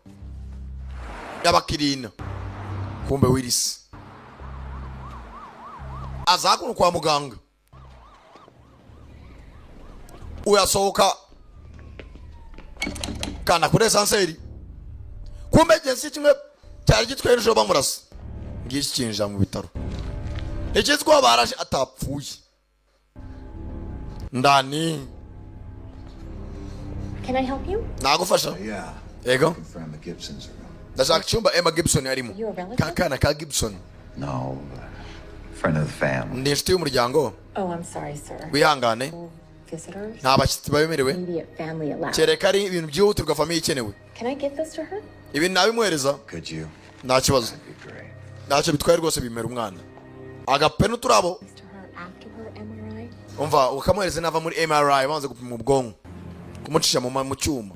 y'abakirina. Kumbe wirisi aza hakuno kwa muganga. Uyasohoka kana kuri esanseri. Kumbe gensi kimwe cyari gitwaye ejo bamurasa. Ngiki kinjira mu bitaro. Ikizwa baraje atapfuye ndani. Can I help you? Nagufasha? Yeah. Ego. From the Gibson's room. Ndashaka cyumba Emma Gibson yarimo. You a relative? Kakana ka Gibson. No, friend of the family. Ndi inshuti y'umuryango. Oh, I'm sorry, sir. Wihangane. Visitors? Nta bashyitsi babemerewe. Immediate family allowed. Kereka ari ibintu byihutirwa famiye ikenewe. Can I give this to her? Ibi nabimwereza. Could you? Nta kibazo. That'd be great. Ntacyo bitwaye rwose bimera umwana. Agapenu turabo. To her after her MRI? Umva ukamwereza nava muri MRI banze gupima ubwonko. Kumucisha mu cyuma.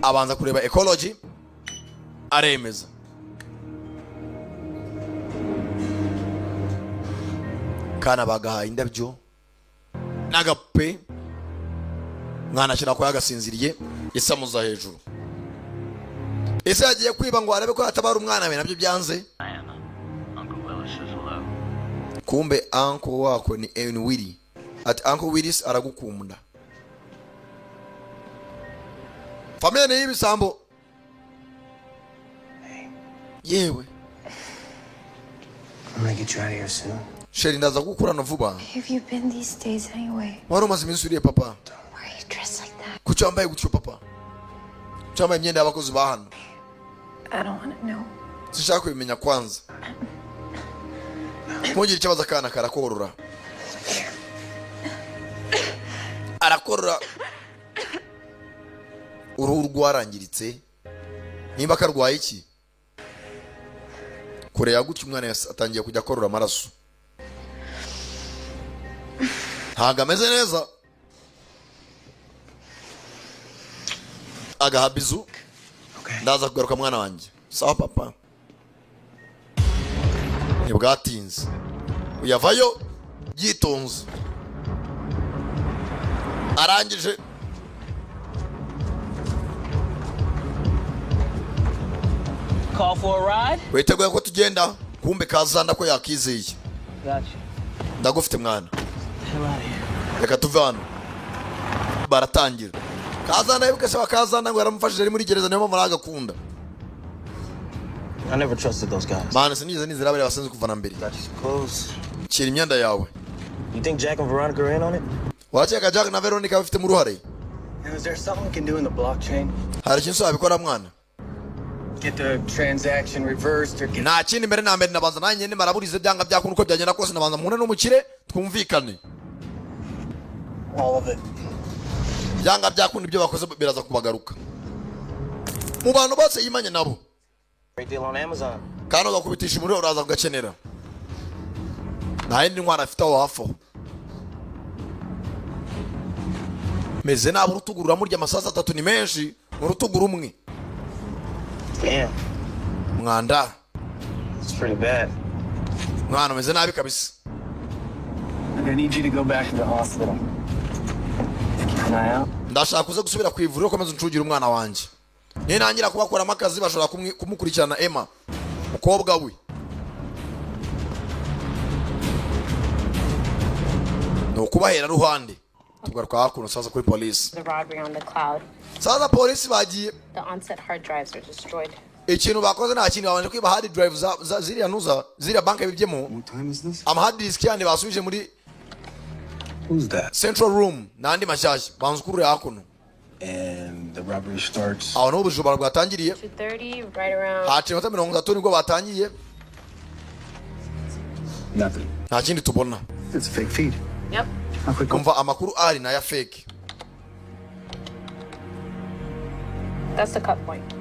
Abanza kureba ecology aremeza. Kana bagaha indabyo nagape mwana shira ko yagasinziriye isamuza hejuru. Ese yagiye kwiba ngo arebe ko yatabara umwana we nabyo byanze. Kumbe uncle wako ni Willy. Ati Uncle Willis aragukunda. Familia ni hivi sambo. Yewe. I'm gonna get you out of here soon. Sheri ndaza gukurana vuba. Have you been these days anyway? Wari umaze iminsi uriye papa. Why are you dressed like that? Kuki wambaye gutyo papa? Cyambaye imyenda y'abakozi ba hano. I don't want to know. Sishaka kubimenya kwanza. Ntugire ikibazo akana karakorora. Arakorora. Uruhu rwarangiritse. Nimba karwaye iki? Kure yagutse umwana atangiye kujya korora amaraso. Ntago ameze neza. Agahabizu. Ndaza kugaruka mwana wanjye. Sawa papa. Nibwatinze. Uyavayo yitonze. Arangije. Call for a ride? Witeguye ko tugenda? Kumbe kazanda ko yakizeye. Gotcha. Ndagufite mwana. Hell out of here. Reka tuve hano. Baratangira. Kazanda yibuke se bakazanda ngo yaramufashije ari muri gereza niyo mpamvu aragakunda. I never trusted those guys. Mana sinize nizera bari basenze kuva na mbere. Got you some clothes. Kira imyenda yawe. You think Jack and Veronica are in on it? Wacheka Jack na Veronica bafite mu ruhare. Is there something we can do in the blockchain? Hari ikintu wabikora mwana? Get the transaction reversed or get... Nta kindi mbere na mbere nabanza nanjye ni maraburize byanga byakuntu uko byagenda kose nabanza mune n'umukire twumvikane. All of it. Byanga byakuntu ibyo bakoze biraza kubagaruka. Mu bantu bose yimanye nabo. Great deal on Amazon. Kandi ugakubitisha umuriro uraza kugakenera. Nta yindi ntwara afite aho hafi. Meze nabo urutugu ruramurya amasasu 3 ni menshi mu rutugu rumwe. Damn. Mwanda. It's pretty bad. Mwana meze nabi kabisa. I'm gonna need you to go back to the hospital. Keep an eye out. Ndashaka kuza gusubira ku ivuriro komeza uncugira umwana wanje. Ninangira kubakora amakazi bashobora kumukurikirana Emma. Mukobwa we. No kubahera ruhande. tugaruka hakuno sasa kuri police. The robbery on the cloud. Sasa police bagiye. The onset hard drives are destroyed. Ikintu bakoze nta kintu babanje kwiba hard drive ziriya nuza ziriya banka bibyemo. What time is this? Hard disk yandi basubije muri Who's that? Central room nandi mashyashya banzukuru hakuno. And the robbery starts. Aho no bujubara bwatangiriye. 2:30 right around. Hati nota 30 nibwo batangiye. Nothing. Nta kindi tubona. It's a fake feed. Yep. Kumva amakuru ari na ya fake. That's the cut point.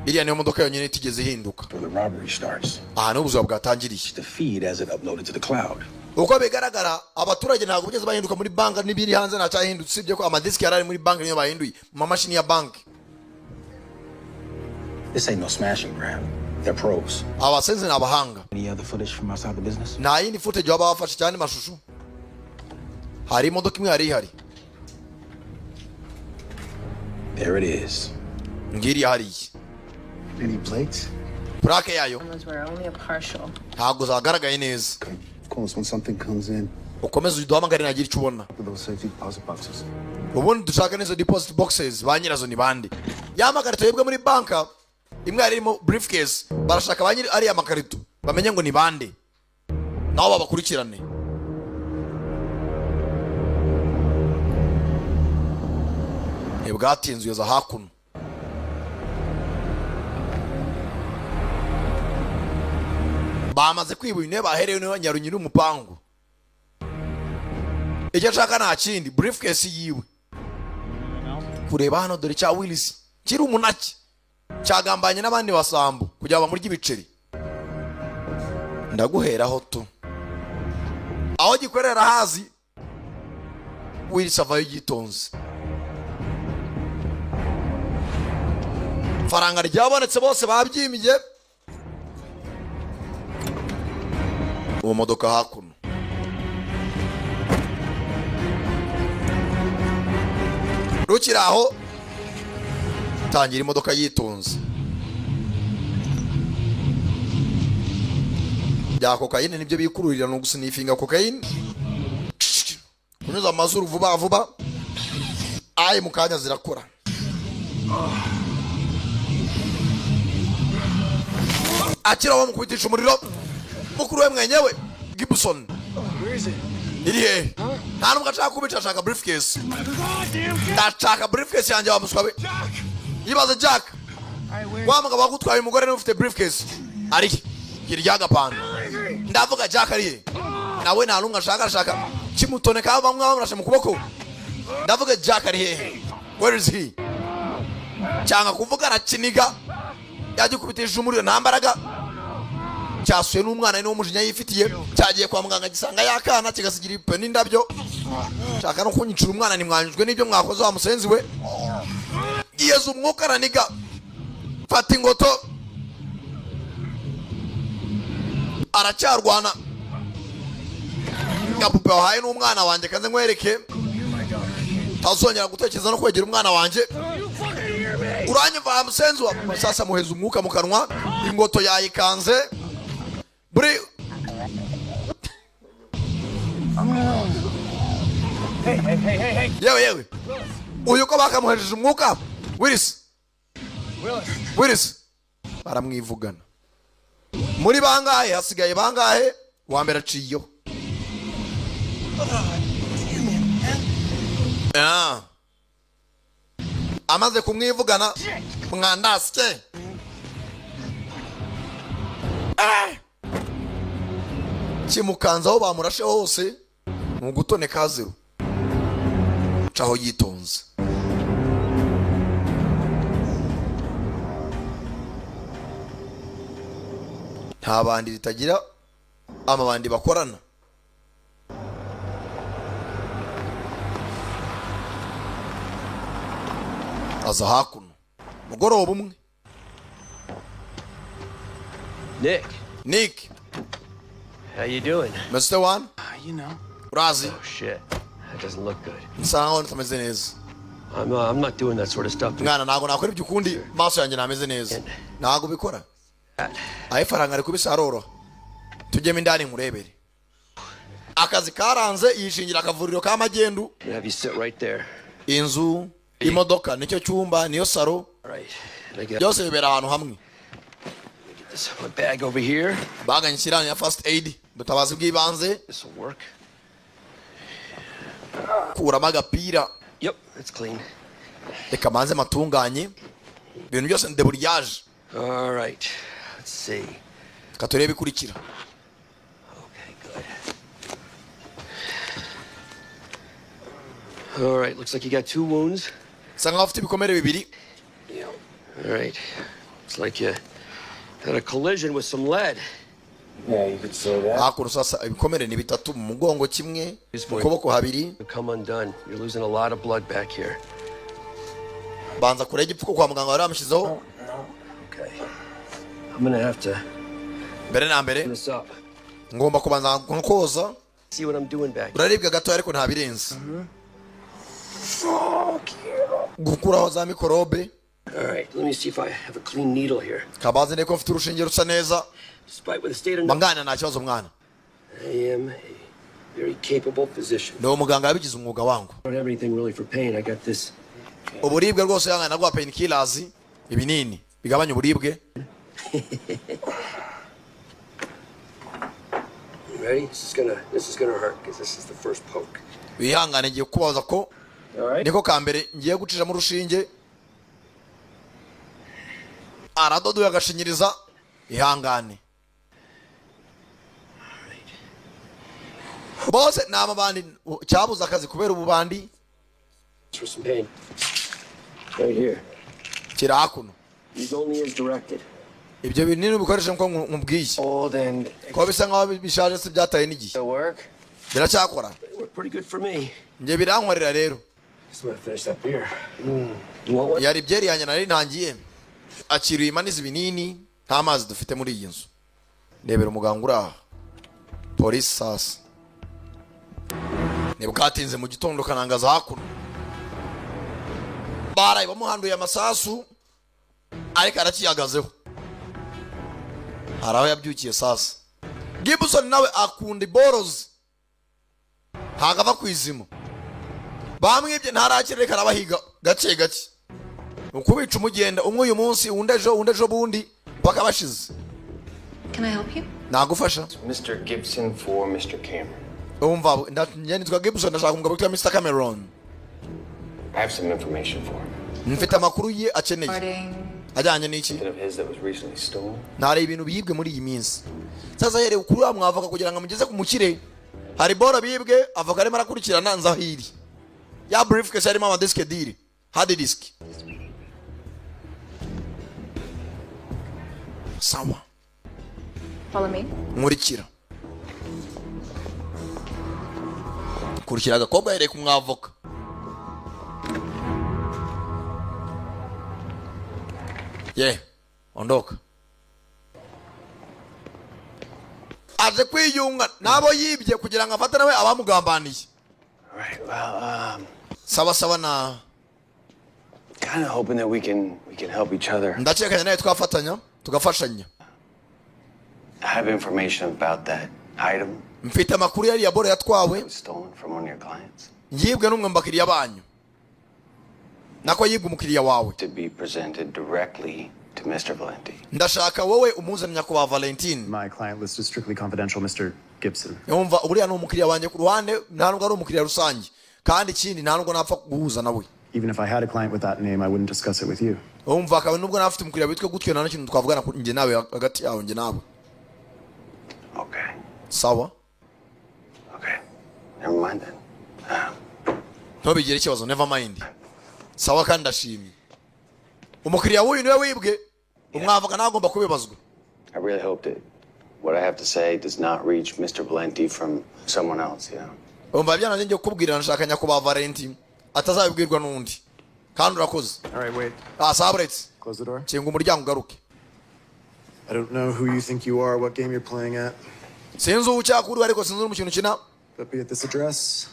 Iriya niyo modoka yonyine itigeze ihinduka. Where the robbery starts. Aha no buzubara bwatangiriye. The feed as it uploaded to the cloud. Uko bigaragara abaturage ntabwo bigeze bahinduka muri banka n'ibiri hanze nta cyahindutse sibye ko amadiski yarari muri banka niyo bahinduye mu mashini ya bank. This ain't no smash and grab. They're pros. Abasenze n'abahanga. Any other footage from outside the business? Nta yindi footage baba bafashe cyane mashusho. Hari imodoka imwe hari. There it is. Ngiri hari. Any plates? Plaque yayo. Those were only a partial. Ntabwo zagaragaye neza. Of course, when something comes in. Ukomeza uduhamagare nagira icyo ubona. Those safety deposit boxes. Ubundi dushaka n'izo deposit boxes ba nyirazo ni bande. Ya makarito yebwe muri banka imwe harimo briefcase barashaka ba nyiri ari ya makarito bamenye ngo ni bande. Naho babakurikirane. Ebwatinzuye za hakuno. Bamaze kwiba intebe baherewe niwe nyarunyiri umupangu. Icyo nshaka nta kindi briefcase yiwe. Kureba hano dore cya Willis kiri umunaki cyagambanye n'abandi basambu kugira bamurye ibiceri. Ndaguheraho tu. Aho gikorera hazi Willis avayo gitonze. Faranga ryabonetse bose babyimije. Uwo modoka hakuno. Rukira aho tangira imodoka yitonze. Ya kokayine nibyo bikururira no gusinifinga kokayine. Kunyuza amazuru vuba vuba. Ayi mukanya zirakora. Akira wa mukubitisha umuriro. Mukuru we mwenyewe Gibson. Iri he? Nta nubwo ashaka kubica ashaka briefcase. Ndashaka briefcase yanjye wa muswabe. Yibaze Jack. Wa mugabo agutwaye umugore n'ufite briefcase. Ari hiryaga pana. Ndavuga Jack ari he? Nawe nta nubwo ashaka kimutoneka bamwe bamurashe mu kuboko. Ndavuga Jack ari he? Where is he? Cyanga kuvuga arakiniga. Yagikubitisha umuriro ntambaraga. Cyasuye n'umwana ni umujinya yifitiye cyagiye kwa muganga gisanga yakana kigasigira ipe n'indabyo. Shaka no kunyicira umwana ni mwanyujwe n'ibyo mwakoze wa musenzi we. Yezu umwuka araniga. Fata ingoto. Aracyarwana. Gapupe wahaye n'umwana wanjye kanze nkwereke. Tazongera gutekereza no kwegera umwana wanjye. Uranyumva musenzi wa sasa muheza umwuka mu kanwa. Ingoto yayikanze. Buri Hey. Yewe. Uyu ko bakamuhejeje umwuka. Willis. Baramwivugana. Muri bangahe hasigaye bangahe? Wa mbere aciyo. Amaze kumwivugana mwandasike. Kimukanza aho bamurashe hose mu gutoneka zero. Caho yitonze. Nta bandi ritagira amabandi bakorana. Aza hakuno mugoroba umwe. Nick. How you doing? Mr. One? You know. Razi. Oh shit. That doesn't look good. I'm not doing that sort of stuff. Ngana nago nakora ibyo ukundi maso yanjye nameze neza. Nago bikora. Ayi faranga ari kubisaroro. Tujye mindani murebere. akazi karanze yishingira akavuriro ka magendu. Have you sit right there. Inzu, imodoka, nicyo cyumba, niyo saro. Byose bibera ahantu hamwe. This bag over here. Baga nshyirana ya first aid, butabazi bw'ibanze. This will work. Kuramo agapira. Yep, it's clean. Reka manze matunganye. Ibintu byose ndeburiyaje. All right. Let's see. Katurebe kurikira. Okay, good. All right, looks like you got 2 wounds. Sanga afite ibikomere bibiri. Yeah. All right. It's like you had a collision with some lead. Yeah, you could say that. Akuru sasa ibikomere ni bitatu mu mugongo kimwe, mu kuboko habiri. Come undone. You're losing a lot of blood back here. Banza kure igipfuko kwa muganga wari amushizeho. Okay. I'm gonna have to mbere na mbere ngomba kubanza koza. See what I'm doing back. Uraribwa gato ariko nta birenze. Gukuraho za mikorobe. All right, let me see if I have a clean needle here. Kabaze neko mfite urushinge rusa neza. Despite with the state of Mangana nta kibazo mwana. I am a very capable physician. No muganga yabigize umwuga wangu. I don't have anything really for pain. I got this. Uburibwe rwose yanga nagwa painkillers ibinini bigabanya uburibwe. Ready? This is gonna hurt because this is the first poke. Wihangane ngiye kubaza ko niko kambere ngiye gucisha mu rushinge. Aradodo yagashinyiriza ihangane. Bose nama bandi cyabuza akazi kubera ububandi. For some pain. Right here. Kirakuno. Use only as directed. Ibyo binini bikoresha nko nkubwiye. Oh, then. Ko bisa nkaho bishaje se byataye n'igihe. Work. Biracyakora. Work pretty good for me. Nje birankorera rero. Just want to finish that beer. Yari byeri yanye nari ntangiye. Akiriye imaniza ibinini nta mazi dufite muri iyi nzu. Ndebera umuganga uraha. Police sasa. Nebukatinze mu gitondo kanangaza hakuno. Barayi bamuhanduye amasasu ariko arakiyagazeho. Haraho yabyukiye sasa. Gibson nawe akunda iborozi. Hagava kwizimo. Bamwibye ntarakireka arabahiga gace gace. Ukubica umugenda umwe uyu munsi undejo bundi paka bashize. Can I help you? Nagufasha. Mr. Gibson for Mr. Cameron. Umva nitwa Gibson ndashaka umugabo witwa Mr. Cameron. I have some information for him. Mfite amakuru ye akeneye. Ajyanye n'iki? Something of his that was recently stolen. Nari ibintu biyibwe muri iyi minsi. Sasa yere ukuru amwavaka kugira ngo amugeze ku mukire. Hari bora biyibwe avoka arimo arakurikirana nzahiri. Ya briefcase arimo ama disk deal. Hard disk. Sawa. Follow me. Nkurikira. Kurikira agakobwa yere kumwavoka. Ondoka. Aje kwiyunga nabo yibye kugira ngo afate nawe abamugambaniye. Right, well, sawa na kind of hoping that we can help each other. Ndakeka nawe twafatanya tugafashanya. I have information about that item. Mfite amakuru yari yabore yatwawe. Stolen from one of your clients. Yibwe n'umwe mbakiriya banyu. Nako yibwe umukiriya wawe. To be presented directly to Mr. Valenti. Ndashaka wowe umuzanya kwa Valentine. My client list is strictly confidential, Mr. Gibson. Yumva uriya no umukiriya wanje ku ruhande nta nubwo ari umukiriya rusange kandi ikindi nta nubwo napfa guhuza nawe. Even if I had a client with that name, I wouldn't discuss it with you. Umva kabe nubwo nafite umukiriya witwe gutwe nta kintu twavugana nje nawe hagati yawe nje nawe. Okay. Sawa. Okay. Never mind then. Ntobigire ikibazo, never mind. Sawa kandi ndashimye. Umukiriya wuyu niwe wibwe. Umwavoka nagomba kubibazwa. I really hope that what I have to say does not reach Mr. Valenti from someone else, you know. Umva byana nje kubwira nshaka nyakubahwa Valenti atazabibwirwa n'undi. Kandi urakoze. All right, wait. Sabrets. Close the door. Kinga umuryango ugaruke. I don't know who you think you are, what game you're playing at. Sinzi ucyakuri ariko sinzi umukino ukina. But be at this address.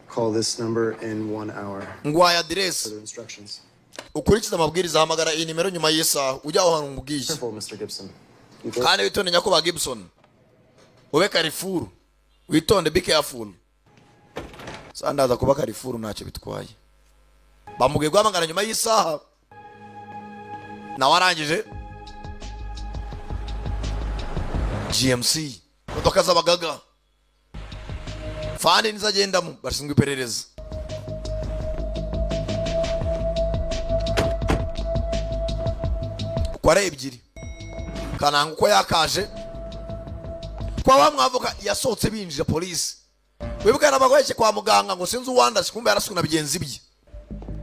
Call this number in 1 hour. Ngwaya address. Further instructions. Ukurikiza amabwiriza hamagara iyi nimero nyuma y'isa ujya aho hantu ngubwiye. Careful, Mr. Gibson. Kandi witonde nyakubahwa Gibson. Ube karifuru. witonde, be careful. Sandaza kuba karifuru ntacyo bitwaye. Bamubwiye guhamagara nyuma y'isaha nawe arangije. GMC modoka z'abagaga fani nizagendamo bashinzwe iperereza. Kware ebyiri Kananga uko yakaje kwa bamwavoka yasohotse binjira polisi. Webukana bagweke kwa muganga ngo sinzi uwanda sikumbe yarasuna bigenzi bye.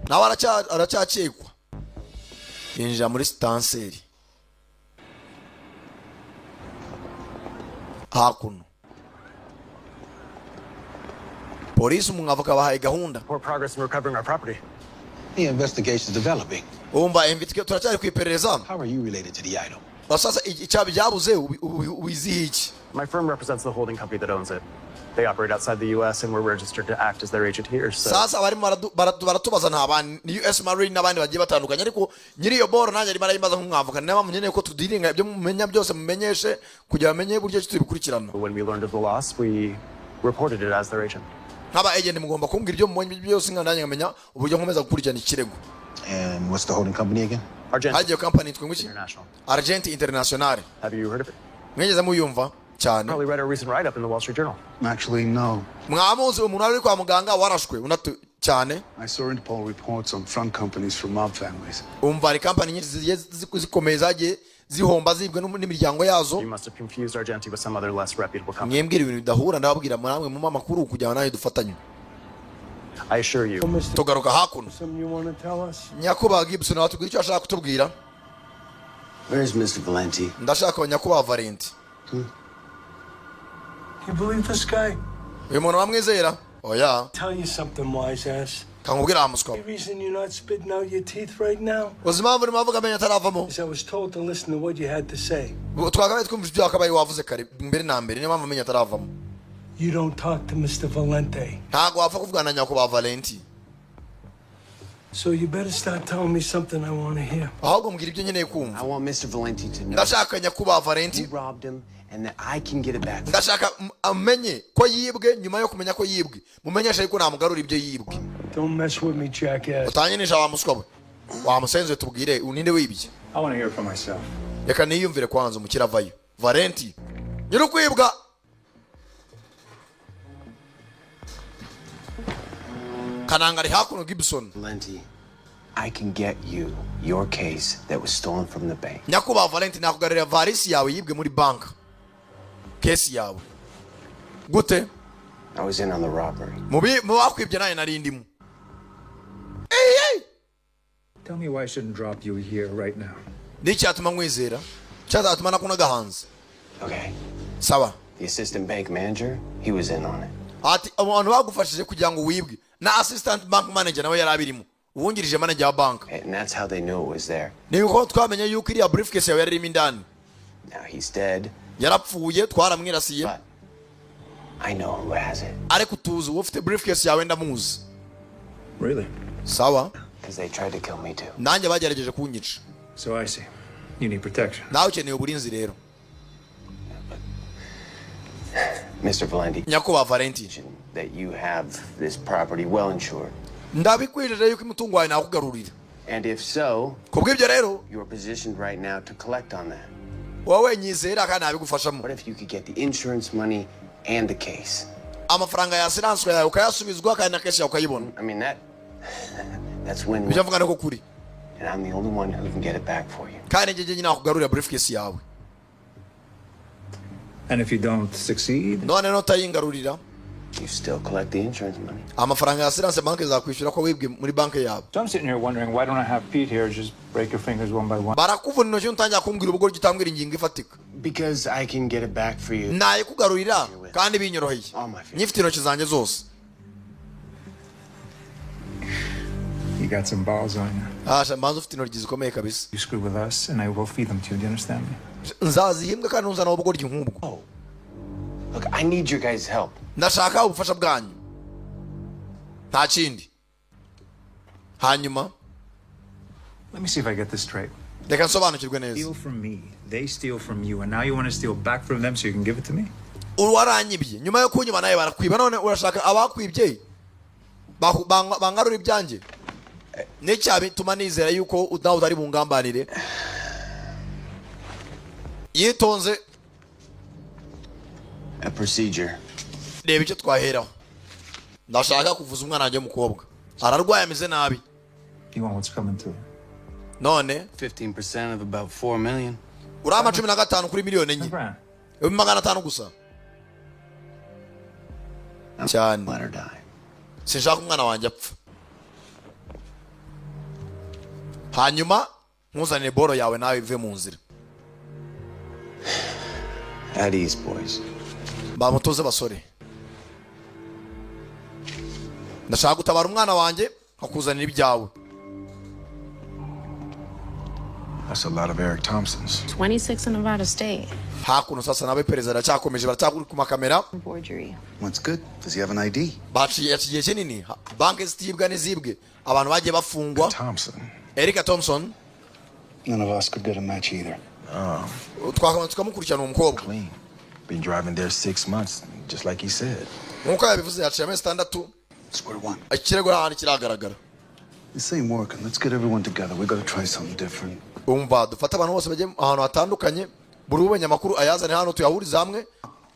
Nawe aracyakekwa. Yinjira muri stanseri. Hakuno polisi umwavoka bahaye gahunda. Poor progress in recovering our property. The investigation's developing. Umva invitike turacyari kwiperereza. How are you related to the item? Basasa icyabi byabuze ubizihi iki? My firm represents the holding company that owns it. They operate outside the US and we're registered to act as their agent here. So sasa bari baratubaza ntabandi ni US Marine nabandi bagiye batandukanye ariko nyiri iyo boro nanjye ari barayimbaza nk'umwavoka niba munyeneye ko tudiringa ibyo mumenya byose mumenyeshe kugira bamenye buryo tubikurikirana. when we learned of the loss, we reported it as their agent. Nkaba agent mugomba kumbwira ibyo mumenye byose nanjye ngamenya uburyo nkomeza gukurikirana ikirego. And what's the holding company again? Argent company twinguki? Argent International. Have you heard of it? Mwegeze muyumva cyane. Probably read a recent write-up in the Wall Street Journal. Actually, no. Mwamuzi umuntu ari kwa muganga warashwe unatu cyane. I saw Interpol reports on front companies from mob families. Umva ari company nyinshi zikomeye zagiye zihomba zibwe n'imiryango yazo. You must have confused Argenti with some other less reputable company. Mwembwira ibintu bidahura ndababwira namwe mu makuru kujyana nayo dufatanye. I assure you. Tugaruka hakuno. Nyakuba Gibson watubwira icyo ashaka kutubwira. Where is Mr. Valenti? Ndashaka Nyakuba Valenti. You believe this guy? Uyu muntu bamwizera? Oya. Tell you something, wise ass. Kamubwira amuswa. The reason you're not spitting out your teeth right now Uzima muri mavuga menya taravamo. is I was told to listen to what you had to say. Twakabaye twumva ibyo akabaye wavuze kare mbere na mbere niyo mpamvu menya taravamo. You don't talk to Mr. Valente. Ntago wapfa kuvugana na Nyakuba Valenti. So you better start telling me something I want to hear. Ahubwo mbwira ibyo nkeneye kumva. I want Mr. Valenti to know. Ndashaka Nyakuba Valenti. You robbed him and that I can get it back. Ndashaka amenye ko yibwe nyuma yo kumenya ko yibwe. Mumenyesha yuko namugarura ibyo yibwe. Don't mess with me, jackass. Utanyinisha wa muswa we. Wa musenze tubwire uninde wibye. I want to hear it for myself. Reka niyumvire kwanza umukiravayo. Valenti. Nyiri kwibwa. Kanangari hakuno Gibson. Valenti, I can get you your case that was stolen from the bank. Nyakuba Valenti nakugarira varisi yawe yibwe muri bank. Kesi yawe. Gute? I was in on the robbery. Mubakwibye naye narindimo. Hey! Tell me why I shouldn't drop you here right now. Nicyatuma nkwizera. Cyazatuma nakunaga hanze. Okay. Sawa. The assistant bank manager, he was in on it. Ati abantu bagufashije kugira ngo wibwe. Na assistant bank manager nawe yarabirimo. Uwungirije manager wa bank. And that's how they knew it was there. Niko twamenye yuko iriya briefcase yawe yarimo indani. Now he's dead. Yarapfuye twaramwirasiye. But I know who has it. Ariko tuzi ufite briefcase yawe ndamuzi. Really? Sawa. Because they tried to kill me too. Nanjye bagerageje kunyica. So I see. You need protection. Nawe ukeneye uburinzi rero. Mr. Valenti, Nyakuba Valenti, that you have this property well insured. Ndabikwirije yuko imitungo yawe nakugarurira. And if so, kubw'ibyo rero, you're positioned right now to collect on that. Wowe nyizera kandi nabigufashamo. What if you could get the insurance money and the case? Amafaranga ya assurance yawe ukayasubizwa kandi na case yawe ukayibona. I mean that's win-win. Bijya mvuga ko kuri. And I'm the only one who can get it back for you. Kandi njye nyine nakugarurira briefcase yawe. And if you don't succeed, none notayingarurira, you still collect the insurance money. Amafaranga ya assurance bank zakwishyura ko wibwe muri banki yawe. So I'm sitting here wondering, why don't I have Pete here just break your fingers one by one? Barakuvuna intoki utangira kumbwira ubwo gitambwira ingingo ifatika. Because I can get it back for you. Naye kugarurira kandi binyoroheye. Nyifite intoki zanjye zose. You got some balls on you. Mbanza ufite intoki zikomeye kabisa. You screw with us and I will feed them to you. Do you understand me? Nzazihimbwa kandi nuzana ubugoryi nk'ubwo. Look, I need your guys' help. Ndashaka ubufasha bwanyu. Nta kindi. Hanyuma. Let me see if I get this straight. Reka nsobanukirwe neza. Steal from me, they steal from you, and now you want to steal back from them so you can give it to me? waranyibye nyuma yo kunyuma nawe barakwiba none urashaka abakwibye bangarura ibyanjye n'icyabi tuma nizera yuko nawe utari bungambanire yitonze A procedure. reba icyo twaheraho ndashaka kuvuza umwana wanjye w'umukobwa ararwaye ameze nabi You want what's coming through? none 15% of about 4 million. urama 15 kuri miliyoni enye 500 gusa cyane sinshaka umwana wanjye apfa hanyuma nkuzanire boro yawe nawe ive mu nzira At ease, boys. bamutoze basore ndashaka gutabara umwana wanjye nkakuzanira ibyawe. That's a lot of Eric Thompsons. 26 in Nevada State. hakuno sasa nabe perezida aracyakomeje baracyakuri ku makamera. What's good? Does he have an ID? Baciye kinini banki zitibwa n'izibwe abantu bagiye bafungwa. Eric Thompson. None of us could get a match either. Tukamukurikirana umukobwa. Been driving there 6 months, just like he said. Nkuko yabivuze yaciye amezi 6. Square one. Ikirego ahantu kiragaragara. This ain't working. Let's get everyone together. We gotta try something different. Umva dufata abantu bose bagiye ahantu hatandukanye buri ubenya makuru ayazane hano tuyahuriza hamwe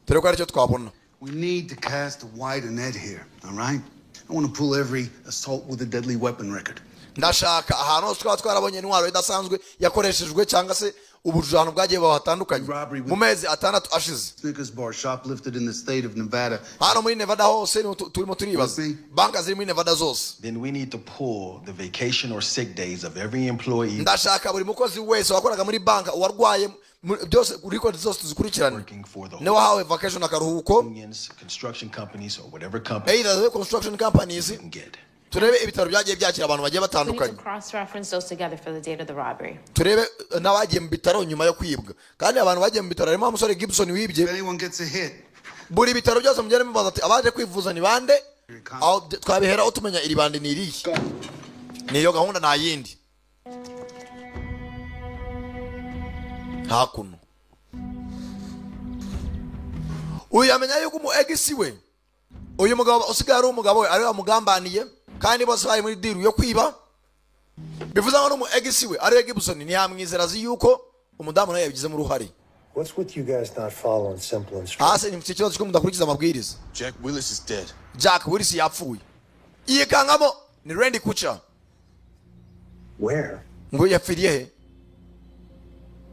dore ko ari cyo twabona. We need to cast a wide net here, all right? I want to pull every assault with a deadly weapon record. Ndashaka ahantu hose twaba twarabonye intwaro idasanzwe yakoreshejwe cyangwa se ubujano bwagiye bahatandukanye mu mezi 6 ashize. Snickers bar shoplifted in the state of Nevada. Hano muri Nevada hose turimo turibaza banka ziri muri Nevada zose. Then we need to pull the vacation or sick days of every employee. Ndashaka buri mukozi wese wakoraga muri banka warwaye byose record zose zikurikirana. Ne wahawe vacation akaruhuko. Construction companies or whatever company. Either the construction companies. Turebe ibitaro byagiye byakira abantu bagiye batandukanye. Cross-reference those together for the date of the robbery. Turebe nabagiye mu bitaro nyuma yo kwibwa. Kandi abantu bagiye mu bitaro harimo umusore Gibson wibye. Anyone gets a hit. Buri bitaro byose mugere mubaza ati abaje kwivuza ni bande? Aho twabihera utumenya iri bande ni irihe. Niyo gahunda na yindi. Hakuno. Uyu amenya yuko mu egisi we. Uyu mugabo usigaye ari umugabo we ari amugambaniye. Kandi bose bari muri diru yo kwiba bivuze ngo mu egisi we ari Gibson ni yamwizera zi yuko umudamu nawe yabigize mu ruhari. What's with you guys not following simple instructions? Hase ni mtikibazo cyo mudakurikiza amabwiriza. Jack Willis is dead. Jack Willis yapfuye. Iye kangamo ni Randy Kucha. Where? Ngo yapfiriye he?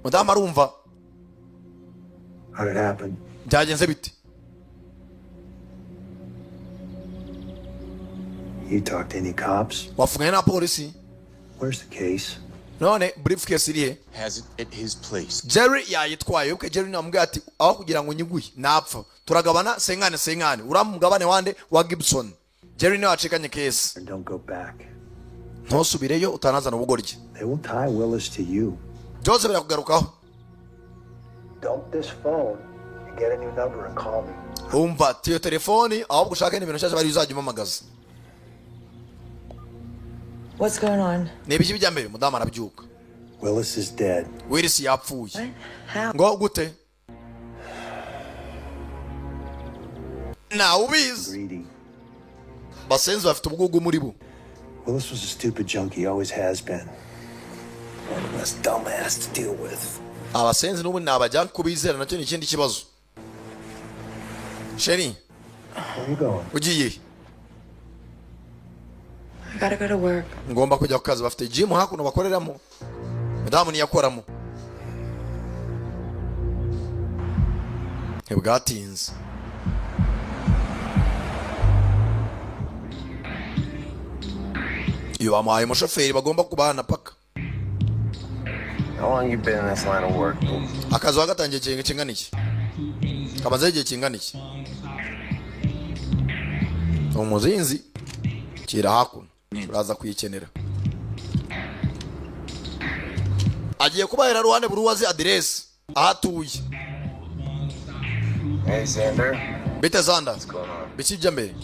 Mudamu arumva. How did it happen? Byagenze bite? You talked to any cops? Wafunganye na polisi? Where's the case? None briefcase iri he? Has it at his place. Jerry yayitwaye uke Jerry namubwira ati aho kugira ngo nyiguye napfa turagabana sengane uramugabane wande wa Gibson. Jerry nawe acikanye case. Don't go back. Ntusubireyo utanazana ubugoryi. They will tie Willis to you. Byose birakugarukaho. Dump this phone and get a new number and call me. Umva tiyo telefoni ahubwo ushaka ibintu nshasha bari uzajya umamagaza. What's going on? Nebiki bijya mbere mudamu arabyuka. Willis is dead. Willis yapfuye. How? Ngo gute? Na ubizi. Basenzi bafite ubwugu muri bo. Willis was a stupid junkie, always has been. One less dumbass to deal with. Abasenzi n'ubu nabajya kubizera nacyo ni ikindi kibazo. Sheri. Where you going? Ugiye? I gotta go to work. Ngomba kujya ku kazi bafite gym hakuno bakoreramo. Mudamu ni yakoramo. Hebwatinze. Iyo bamuhaye umushoferi bagomba kubana paka. How long you been in this line of work? Akazi wagatangiye kingana iki? Kamaze igihe kingana iki? Umuzinzi kira hakuno. Turaza kuyikenera. Agiye kubahera ruhande buri wazi address ahatuye. Hey, Xander. Bite Xander. Bikijya mbere.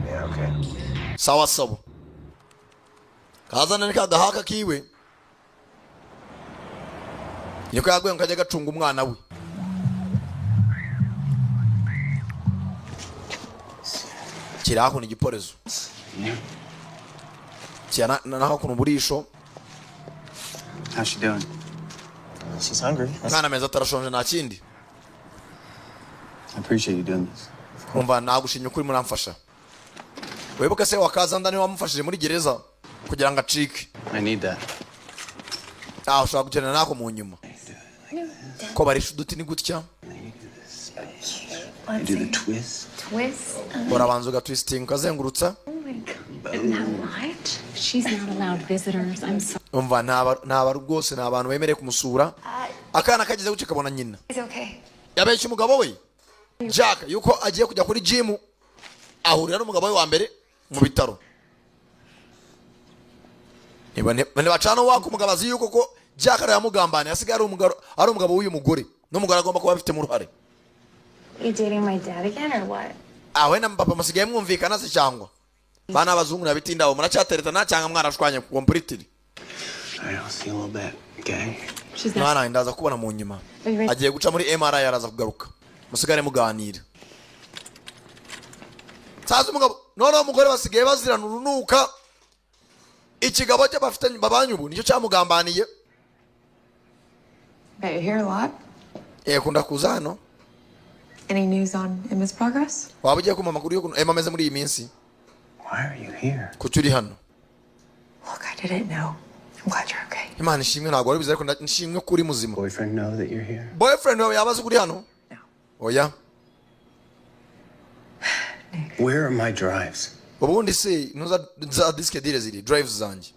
Yeah, okay. Sawa sawa. Kazana nika gahaka kiwe. Niko yagwe nkajya gacunga umwana we. kiri hakuno igiporezo cyana naho kuno burisho. How's she doing? She's hungry. Mwana meza atarashonje nta kindi. I appreciate you doing this. Umva nagushimye ukuri muramfasha. Webuka se wakaza ndani wamufashije muri gereza kugira ngo acike. I need that. Ushobora kugenda nako mu nyuma. Ko barisha uduti ni gutya. You do the twist. Twist? Urabanza ugatwisting ukazengurutsa. Isn't that right? She's not allowed visitors. I'm sorry. Umva naba rwose na abantu bemereye kumusura. Akana kagize gucika bona nyina. It's okay. Yabeshye umugabo we. Jack yuko agiye kujya kuri gym ahurira n'umugabo we wa mbere mu bitaro. Niba bacana wako umugabo azi yuko ko Jack yamugambane asigaye ari umugabo w'uyu mugore. N'umugore agomba kuba afite mu ruhare. You dating my dad again or what? Awe na papa musigaye mwumvikana se cyangwa. Bana abazungu nabitindaho muracyatereta na cyangwa mwarashwanye completely. I don't see a little bit, okay? Mwana ndaza kubona mu nyuma. Agiye guca muri MRI araza kugaruka. Musigare muganira. Saza umugabo none umugore basigaye bazirana urunuka. Ikigabo cy'abafitanye babanyubu nicyo cyamugambaniye. Bet you're here a lot. Kunda kuza hano. Any news on Emma's progress? Waba ugiye kumva amakuru yo Emma ameze muri iyi minsi? Why are you here? Kuki uri hano? Look, I didn't know. I'm glad you're okay. Imana ishimwe ntabwo wari bize ariko nishimwe kuri muzima. Boyfriend know that you're here? Boyfriend wawe yabaze kuri hano? No. Oya. Where are my drives? Ubundi se nuza disk dire ziri drives zanje.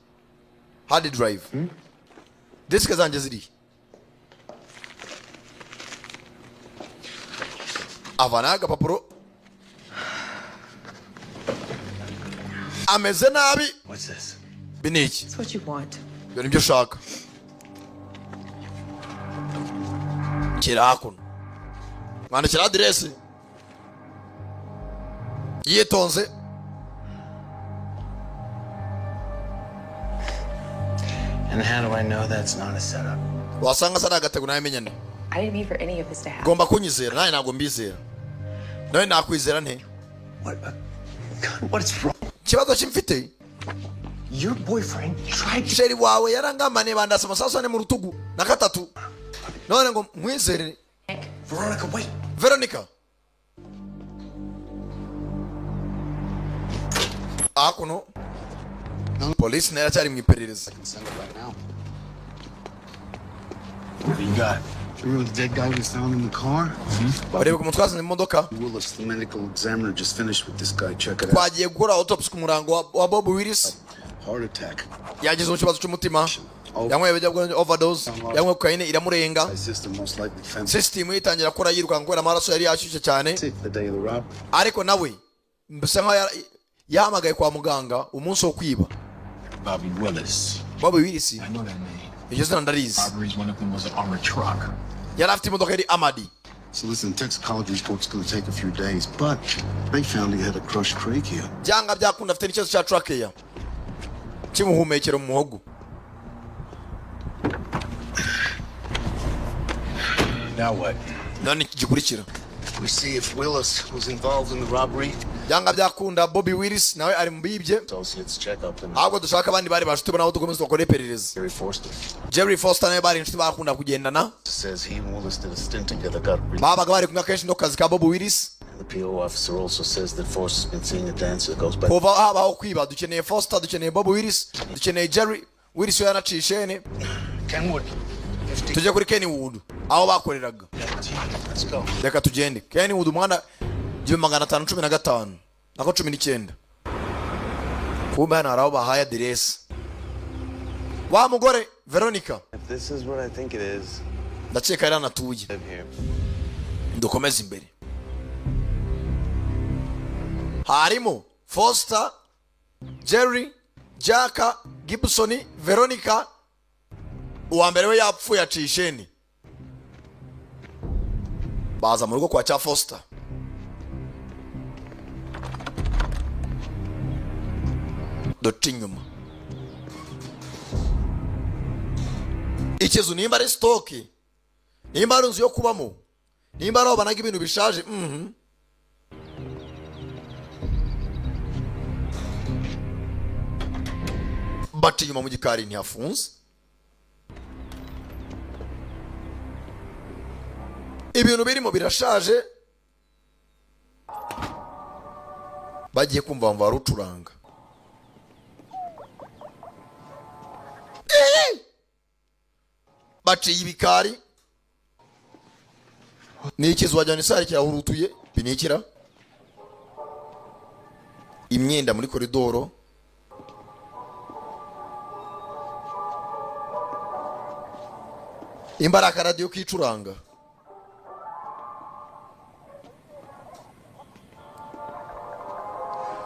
Hard drive. Disk zanje ziri. Avana agapapuro ameze nabi. What's this? Biniki. It's what you want. Yo nibyo shaka. Kira hakuno. Mwana kira address. Yitonze. And how do I know that's not a setup? Wasanga sana gatego naye menyane. I didn't mean for any of this to happen. Gomba kunyizera naye ntago mbizera. Nawe nakwizera nte? What's wrong? Kibazo kimfite? Your boyfriend tried to... Sheri wawe yarangambane bandasa amasaso mu rutugu na gatatu. None ngo mwizere. Veronica, wait. Veronica. Akuno. Police nera cyari mu iperereza. What do you got? You remember the dead guy we found in the car? Barebe ko mutwaza mu modoka. Willis, the medical examiner, just finished with this guy. Check it out. Twagiye gukora autopsy ku murango wa Bob Willis. Heart attack. Yagize ikibazo cy'umutima. Yamwe bajya overdose. Yamwe cocaine iramurenga. System itangira kora yiruka ngo amaraso yari yashyushye cyane. Ariko nawe mbese nka yahamagaye kwa muganga umunsi wo kwiba. Bobby Willis. Bobby Willis. I know that name. He just ndarizi. Robberies, one of them was an armored truck. Yari afite imodoka yari Amadi. So listen, toxicology report's going to take a few days, but they found he had a crushed trachea. Byanga byakunda afite n'ikibazo cya trachea. Kimuhumekero mu muhogo. Now what? Nani gikurikira? We see if Willis was involved in the robbery. Byanga byakunda Bobby Willis nawe ari mubibye. Associates check up and ahubwo dushaka abandi bari bashuti nabo dukomeza gukora iperereza. Jerry Foster nawe bari inshuti bakunda kugendana. Says he and Willis did a stint together, got babaga bari kumwe kenshi no kazi ka Bobby Willis. The PO officer also says that Foster's been seeing a dancer that goes by. Kuva habaho kwiba dukeneye Foster, dukeneye Bobby Willis, dukeneye Jerry Willis yanacishene. Kenwood. Tujye kuri Kenwood aho bakoreraga. Let's go. Reka tugende. Kenwood umwana 1515 nako 19. Kumbe hano araho bahaye address. Wa mugore Veronica. If this is what I think it is. Ndakeka era natuye. Ndukomeza imbere. Harimo Foster, Jerry, Jaka, Gibson, Veronica. Uwa mbere we yapfuye acisheni. Baza mu rugo kwa cha Foster. Dotinyuma. Ikizu nimba ari stock. Nimba ari nzu yo kubamo. Nimba ari banaga ibintu bishaje. baca inyuma mu gikari ntihafunze. Ibintu birimo birashaje. Bagiye kumva bamva barucuranga. Baciye ibikari. Ni ikizu wajyana isari kirahurutuye. Binikira. Imyenda muri koridoro. Imbaraka radio kicuranga.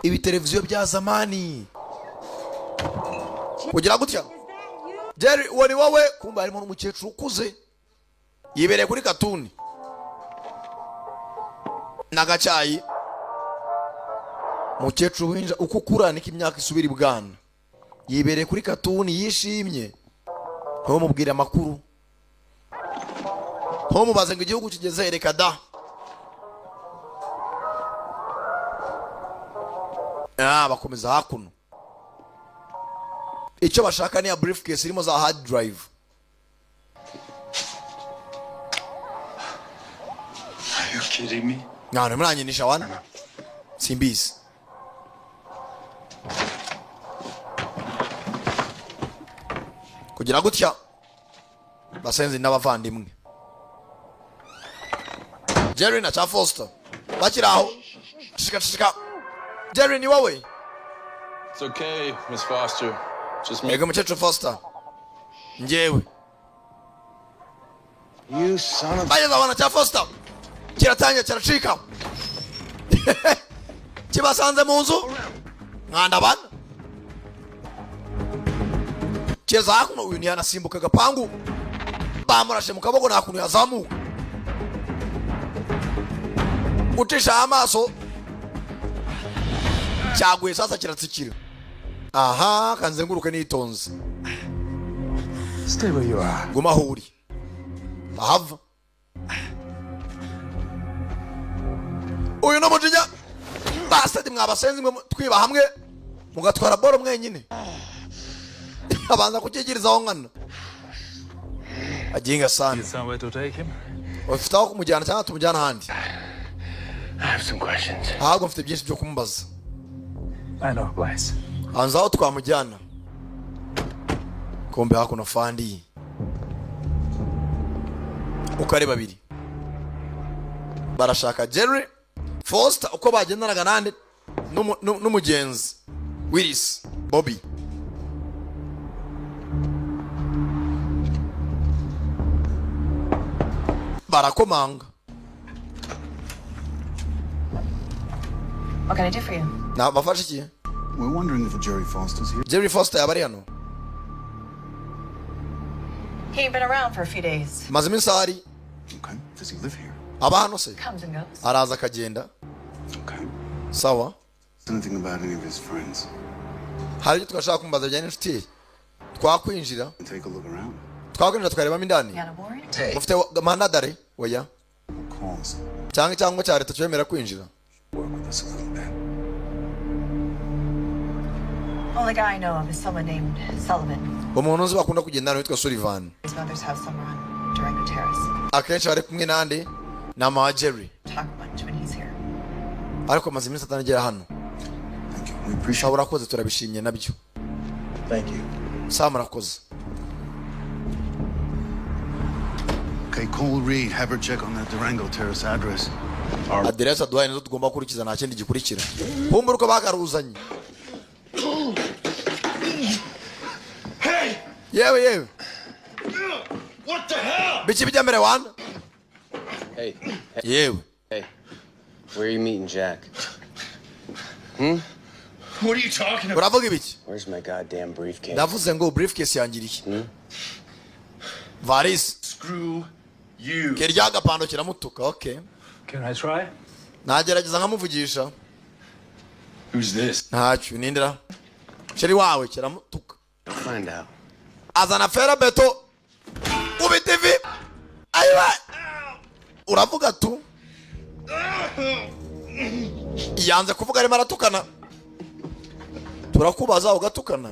Ibi televiziyo bya zamani. Kugira gutya. Jerry wani wawe kumba harimo n'umukecuru ukuze. Yibereye kuri katuni. Nagacyayi. Mukecuru winja uko kurana imyaka isubira ibwana. Yibereye kuri katuni yishimye. Nko mubwira amakuru. Nko mubaze ngo igihugu kigeze reka da. Bakomeza hakuno. Icyo bashaka ni ya briefcase irimo za hard drive. Are you kidding me? None muranyinisha wana. Simbizi. Kugira gutya basenzi n'abavandimwe. Jerry na cha Foster bakiraho. Shika. Jerry ni wawe? It's okay, Miss Foster. Just me. Ego mchecho Foster. Njewe. You son of... Baye za wana cha Foster. Kiratanya kiracika. Kibasanze mu nzu. Mwanda bana. Cheza hakuno uyu ni anasimbuka gapangu. Bamurashe mu kaboko nakuntu yazamuka. Utisha amaso. Cyaguye sasa kiratsikira. Aha, kanzenguruke nitonze. Stay where you are. Guma huri. Bahava. Uyu no mujinya. Bastard mwabasenzi mwe twiba hamwe. Mugatwara boro mwenyine. Abanza kukigiriza aho ngana. Aginga sana. Somewhere to take him? Ufite aho kumujyana cyangwa tumujyana handi? I have some questions. Ahubwo mfite byinshi byo kumubaza. I know, Blaze. Hanze aho twamujyana. Kombe hakuno fandi. Ukari babiri. Barashaka Jerry Foster uko bagendanaga nande n'umugenzi Willis Bobby. Barakomanga. What can I do for you? Na bafashe iki? We're wondering if Jerry Foster's here. Jerry Foster yabari hano. He ain't been around for a few days. Mazimi sari. Okay. Does he live here? Aba hano se? Comes and goes. Araza akagenda. Okay. Sawa. Anything about any of his friends? Hari icyo twashaka kumbaza bijyanye n'inshuti ye. Twakwinjira. Take a look around. Twakwinjira tukarebamo indani. Mufite manadare oya. Calls. Cyangwa cya leta cyemera kwinjira. Work with us a little bit. Only guy I know of is someone named Sullivan. Umuntu uzi bakunda kugendana witwa Sullivan. His mother's house somewhere on Durango Terrace. Akenshi bari kumwe nande na mama Jerry. Talk much when he's here. Ariko maze iminsi atanagera hano. Thank you. We appreciate. Urakoze turabishimye nabyo. Thank you. Sam urakoze. Okay, Cole Reed, have her check on that Durango Terrace address. Address aduhaye nizo tugomba kurikiza nta kindi gikurikira. Humburuka bakaruzanye. Hey! Yewe. What the hell? Bichi bijamere wana? Hey. Yewe. Hey. Where are you meeting Jack? What are you talking about? Uravuga ibiki? Where's my goddamn briefcase? Ndavuze ngo briefcase yangiriye. Varis. Screw you. Kerya gapando kiramutuka. Okay. Can I try? Nagerageza nkamuvugisha. Who's this? Ntacyo nindira. Sheri wawe kiramutuka. I'll find out. Azana fera beto. Ubi TV. Ayiwa. Uravuga tu. Yanze kuvuga arimo aratukana. Turakubaza ugatukana.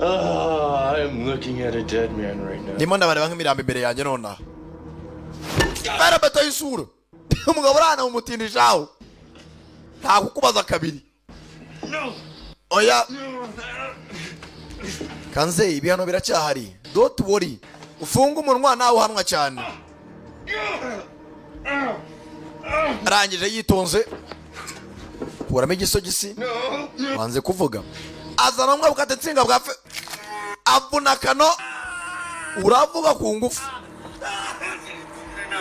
I'm looking at a dead man right now. ndimo ndabareba nk'imirambo imbere yanjye nona barabato y'isura umugabo urana umutindishaho nta kukubaza kabiri oya kanze ibihano biracyahari don't worry ufunga umunwa nawe uhanwa cyane arangije yitonze kuramo igisogisi wanze kuvuga azana umwe bukate nsinga bwafe avuna kano uravuga ku ngufu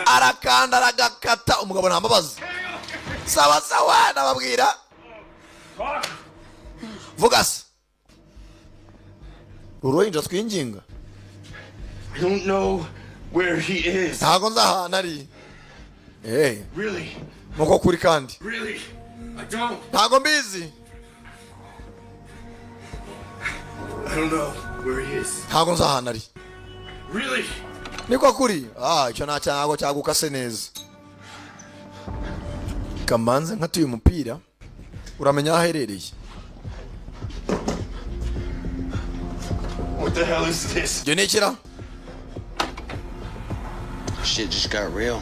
arakanda aragakata umugabo ntambabaza sawa sawa nababwira vuga se uruhinja twinginga I don't know where he is. ntago nzahana ari Really? nuko kuri kandi Really? I don't. ntago mbizi I don't know where he is. ntago nzahana ari Really? niko kuri icyo ntago cyagukase neza kamanze nkatuye umupira uramenya aho aherereye. What the hell is this? Ibyo ni ikira? Shit just got real.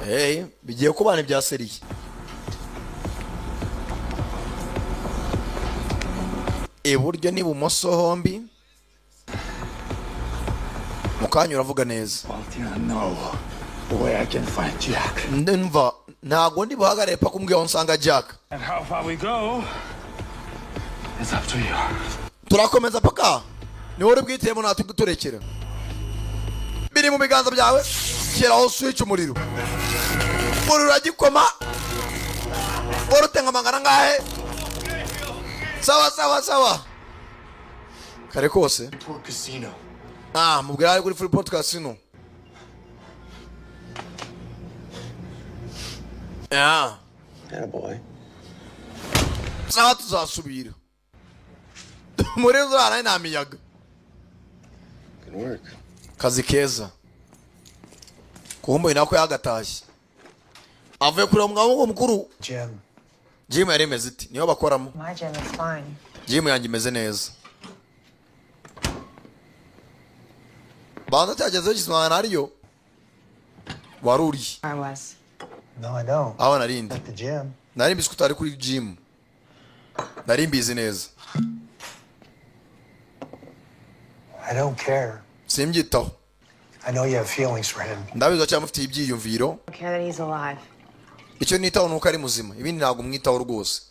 Hey, bigiye kubana ibya seriye. Iburyo n'ibumoso hombi mukanya uravuga neza. Ndumva ntago ndi buhagarare pa kumbwira aho nsanga Jack. And how far we go is up to you. Turakomeza paka ni wowe bwitiyemo natuguturekera. Biri mu biganza byawe shyiraho switch umuriro. Uragikoma urutenga mangana ngahe. Sawa kare kose Casino. mubwira ari kuri Freeport Casino. Yeah. Yeah, boy. Sawa tuzasubira. Murenzo arana inamiyaga. Good work. Kazi keza. Kumbo inako yagatashye. Avuye kuri umugabo mukuru. Gym yari imeze iti niyo bakoramo. My gym is fine. Gym yanjye imeze neza. Banda cyageze giswana ariyo. Waruri. I was. No, I don't. Aho narindi. At the gym. Nari mbisi kutari kuri gym. Nari mbizi neza. I don't care. Simbyitaho. I know you have feelings for him. Ndabizo cyangwa mufite ibyiyumviro. I don't care that he's alive. Icyo nitaho nuko ari muzima. Ibindi ntago mwitaho rwose.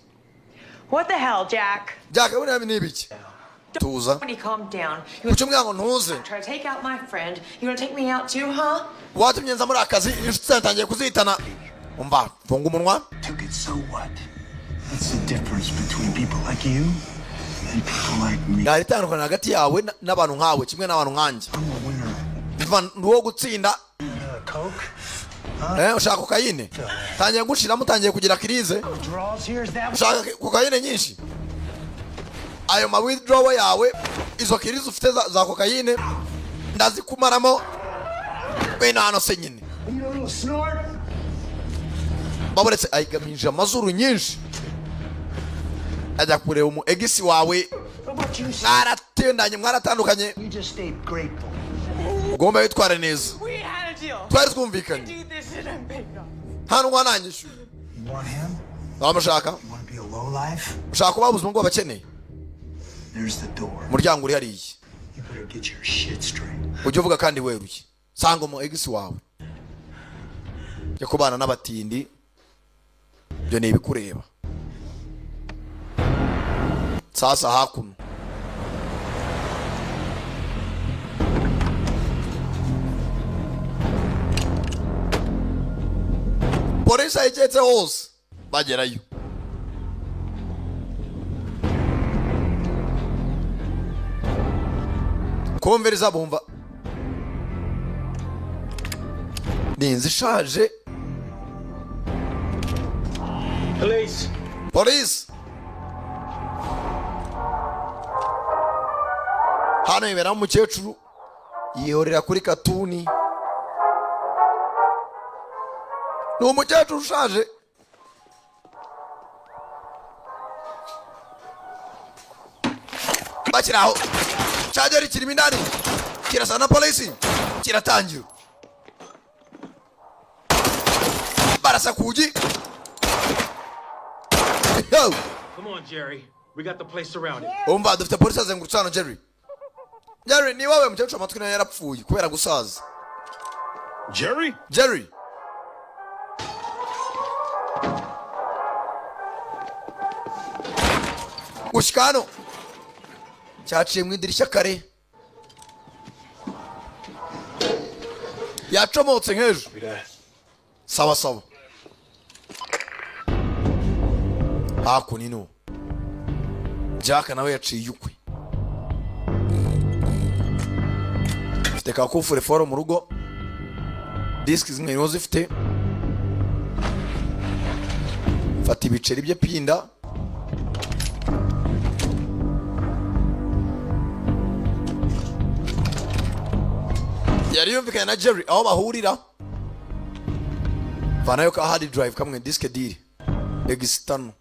What the hell, Jack? Jack, uri nabi nibiki? Tuza. When he calmed down, you Kuki mwango ntuze? try to take out my friend. You gonna take me out too, huh? Watumye nza muri akazi inshuti zatangiye kuzitana. Umva, funga umunwa. Took it, so what? What's the difference between people like you and people like me? Yari tandukana hagati yawe n'abantu nkawe kimwe n'abantu nkanjye. Mva nduwo gutsinda. Coke? Ushaka kokayine? Tangiye gushira mutangiye kugira krize. Ushaka kokayine nyinshi? Ayo ma withdrawal yawe izo krize ufite za kokayine ndazikumaramo bene hano se nyine. Baburetse ayigamije amazuru nyinshi. Ajya kureba umu egisi wawe. Mwaratendanye mwaratandukanye. Ugomba witwara neza. Twari twumvikanye. Hano wananyishu. Wamushaka? Ushaka kuba ubuzima bw'abakeneye? Umuryango uri hariya. Ujye uvuga kandi weruye. Sanga umu egisi wawe. Jya kubana n'abatindi. Byo ni ibikureba. Sasa hakuno. Polisi ayigeze hose bagerayo. Kumviriza bumva. Ninzi ishaje. Police. Police. Hano ibera umukecuru yihorera kuri katuni. Ni umukecuru ushaje. bakiraho cya Jerry kirimo indani kirasa na polisi kiratangira barasa kugi. Come on, Jerry. We got the place surrounded. Umva dufite polisi azengurutse hano Jerry. Jerry ni wowe mukecuru amatwi nayo yarapfuye kubera gusaza. Jerry ushikano cyaciye mu idirishya kare yacomotse nk'ejo. Sawa sawa hakunino Jack nawe yaciye ukwe. Mfite kakufure foro mu rugo, diski zimwe nizo zifite. Fata ibiceri bye pinda yari yumvikanye na Jerry aho bahurira. Vanayo ka hard drive kamwe disk diri external.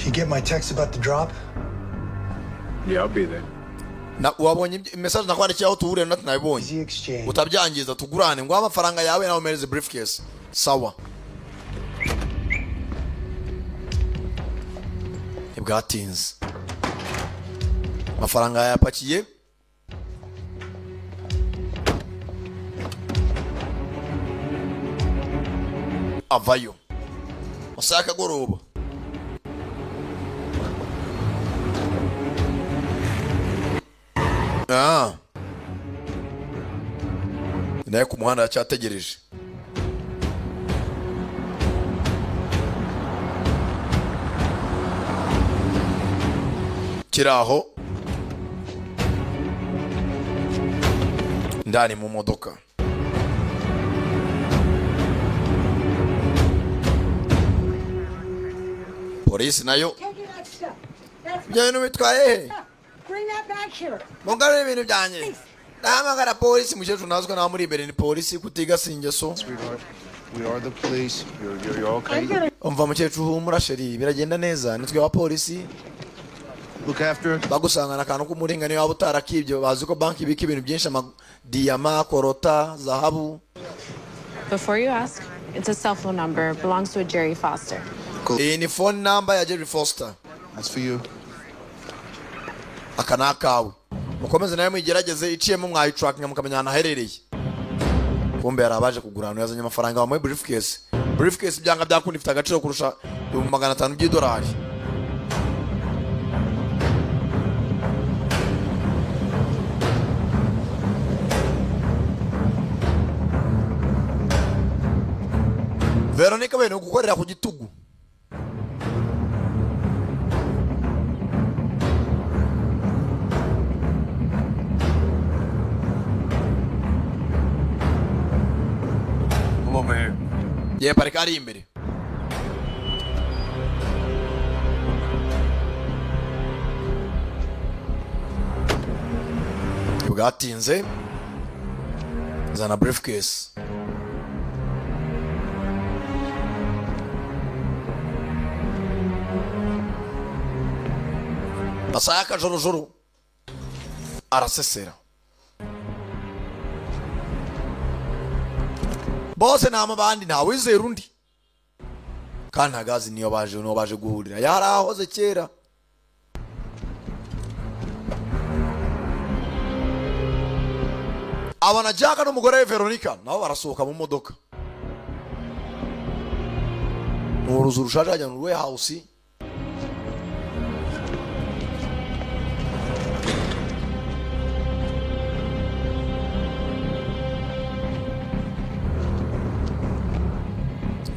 You get my text about the drop? Yeah, I'll be there. Na wabonye message nakwandikiye aho tuhure na tunabonye. Utabyangiza tugurane ngo amafaranga yawe nawe umereze briefcase. Sawa. Ibwatinze. Amafaranga yapakiye. Avayo. Osaka goroba. Naye ku muhanda cyategereje. Kiraho ndani mu modoka. Polisi nayo njyewe n'ubitwaye mugare ibintu byanye ndahamagara polisi mukecuru nazwe nawe muri imbere ni polisi kutiga singeso. We are the police. You're okay? Umva mukecuru humura sheri biragenda neza nitwe wa polisi. Look after it. Bagusangana akantu k'umuringane waba utarakibyo bazi ko banki ibika ibintu byinshi diyama korota zahabu. Before you ask, it's a cell phone number, belongs to a Jerry Foster. Iyi ni phone number ya Jerry Foster. That's for you. Aka nakawe mukomeze nawe mwigerageze iciyemo mwayitrackinga mukamenya ahantu aherereye. Kumbe yarabaje kugurana yazanye amafaranga wa muri briefcase byanga byakundi ifite agaciro kurusha 500 by'idolari. Veronica bene gukorera ku gitugu. Come over here. Yeah, parika ari imbere. Bwatinze zana briefcase. Basaya jorojoro arasesera. Bose nama bandi ntawe izera undi. Kandi ntagazi niyo baje guhurira. Yarahoze kera. Abana Jack n'umugore we Veronica nabo barasohoka mu modoka. Nuruzu rushaje ajya mu warehouse.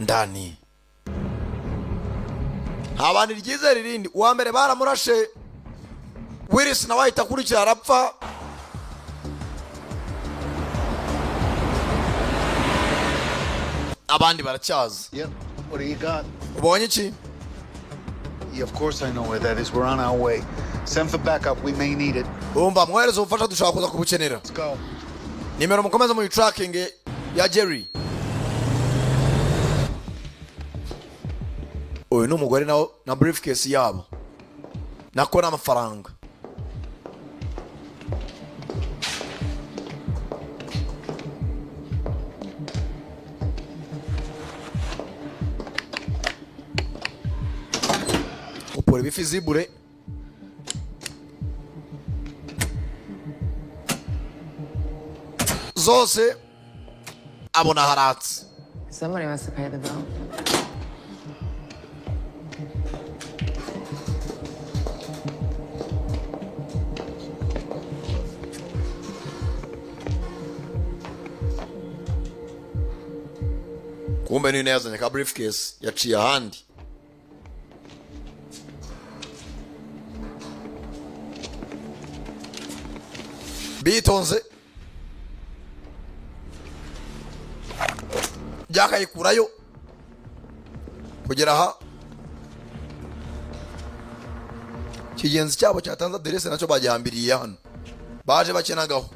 Ndani abandi ryize ririndi uwa mbere baramurashe Willis na wahita kurikira arapfa. Abandi baracyaza. Yep. What do you got? Ubonye iki? Yeah, of course I know where that is. We're on our way. Send for backup. We may need it. Umva mwereze umfasha dushaka kuza kubukenera. Let's go. Nimero mukomeza mu tracking ya Jerry. uyu ni umugore na briefcase yabo nako n'amafaranga. upora ibifizibure zose abona haratse. Somebody must have paid the bill. kumbe ni yazanye ka briefcase yaciye ahandi. bitonze byakayikurayo kugera aha kigenzi cyabo cyatanze aderese nacyo bagihambiriye hano baje bakenagaho.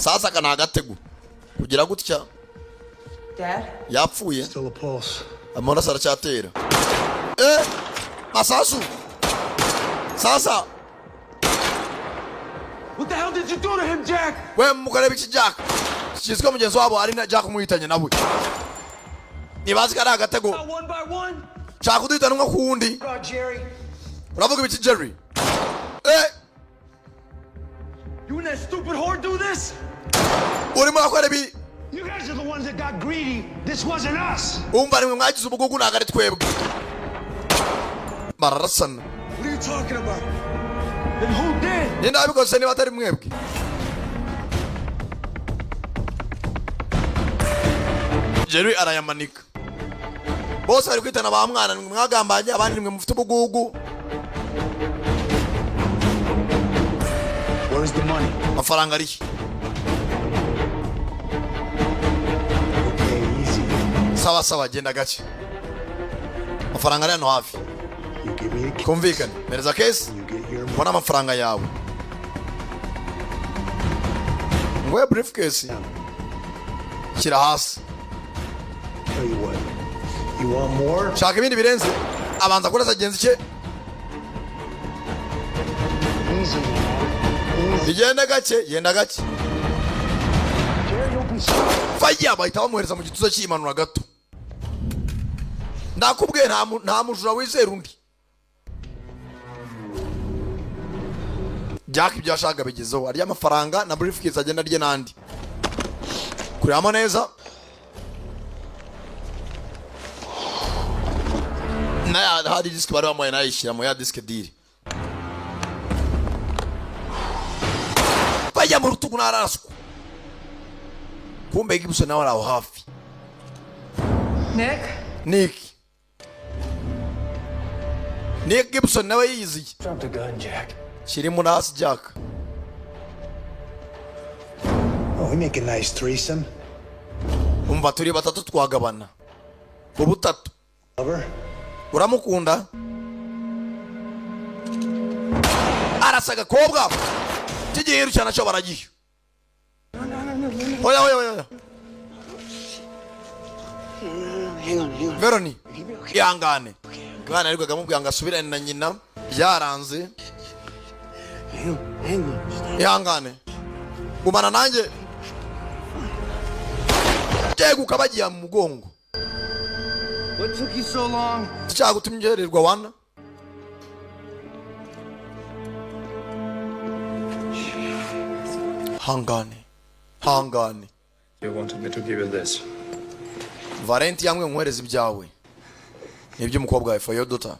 sasa kana agatego kugira gutya yapfuye amaraso aracyatera. masasu sasa. What the hell did you do to him, Jack? we mukore biki Jack kizwe mugenzi wabo ari na Jack umuhitanye nawe nibazi kana agatego One by one. Jack uduhitana umwe kuwundi. uravuga biki Jerry? You and that stupid whore do this? urimo akora bi. You guys are the ones that got greedy. This wasn't us. umva nimwe mwagize ubugugu nagari twebwe. bararasana. What are you talking about? Then who did? Ninde abikoze niba atari mwebwe? Jerry arayamanika. bose bari kwitana ba mwana mwagambanye abandi nimwe mufite ubugugu. Where is the money? Mafaranga ari. sawa sawa genda gake. Mafaranga ari hano hafi. kumvikana mereza case mbona amafaranga yawe. ngoya briefcase shyira hasi. shaka ibindi birenze abanza kurasa agenzi cye. igenda gake yenda gake. faya bahita bamuhereza mu gituza cy'imanura gato. ndakubwiye nta mujura wizera undi. Jack ibyo ashaka bigezeho arya amafaranga na briefcase agenda arye nandi. kuramo neza na hadi disk bari bamuhaye nayishyira mu ya disk deal. bajya mu rutugu naraswa. kumbe Gibson nawe araho hafi. Nick Gibson nawe yiziye. Drop the gun, Jack. kirimo nasi Jack. Oh, we make a nice threesome. umva turi batatu twagabana ubutatu. uramukunda? arasaga kobwa kigihiru cyane cyo baragiye. oya Veroni ihangane. Mwana ariko agamubwira ngo asubirane na nyina byaranze. ihangane gumana nanjye. Jeguka bagiye mu mugongo. What took you so long? cyagutumjererwa wana. hangane. You wanted me to give you this. Valenti yamwe nkwereza ibyawe. Nibyo umukobwa wawe for your daughter.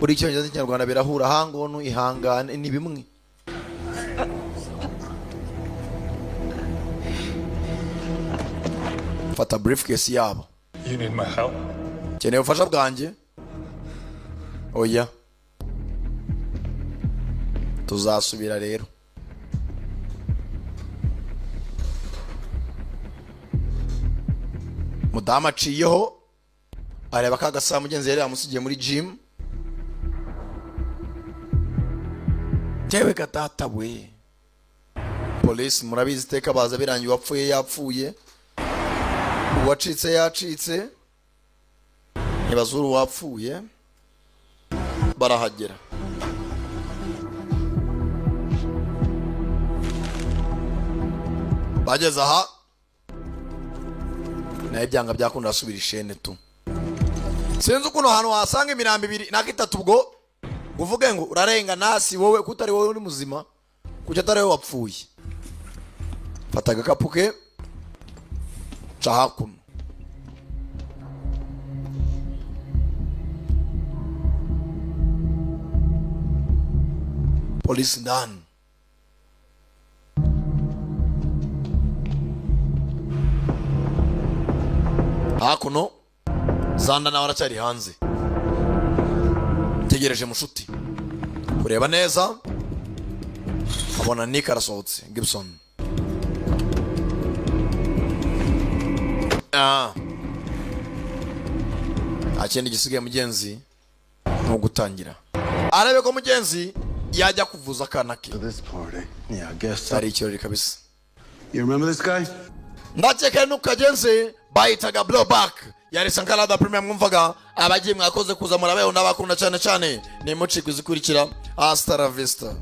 Uri cyongereza cy'Ikinyarwanda birahura hangono ihangane ni bimwe. Fata briefcase yabo. You need my help. Keneye ubufasha bwanjye? Oya. Tuzasubira rero. Mudama aciyeho areba ka gasa mugenzi yari yamusigiye muri gym. Tewe katata we. Police murabizi teka baza birangiye wapfuye yapfuye, uwacitse yacitse, ntibazuru wapfuye, barahagera. Bageze aha naye byanga byakunda asubira ishene tu. Sinzi ukuntu hano wasanga imirambo 2 na 3 ubwo uvuge ngo urarenga nasi wowe kutari wowe uri muzima kuki atari wowe wapfuye. Fata agakapu ke ca hakuno. Police ndani. Hakuno Zanda nawe aracyari hanze tegereje mushuti kureba neza abona Nick arasohotse. Gibson akindi gisigaye mugenzi no gutangira arabe ko mugenzi yajya kuvuza akana ke. Yeah, I guess so. Ari ikirori kabisa. You remember this guy? Ndakeka nukagenze bayitaga blowback yari Sankara da Premier mwumvaga abagiye mwakoze kuza murabeho n'abakunda cyane cyane ni mucikwizikurikira. Hasta la vista.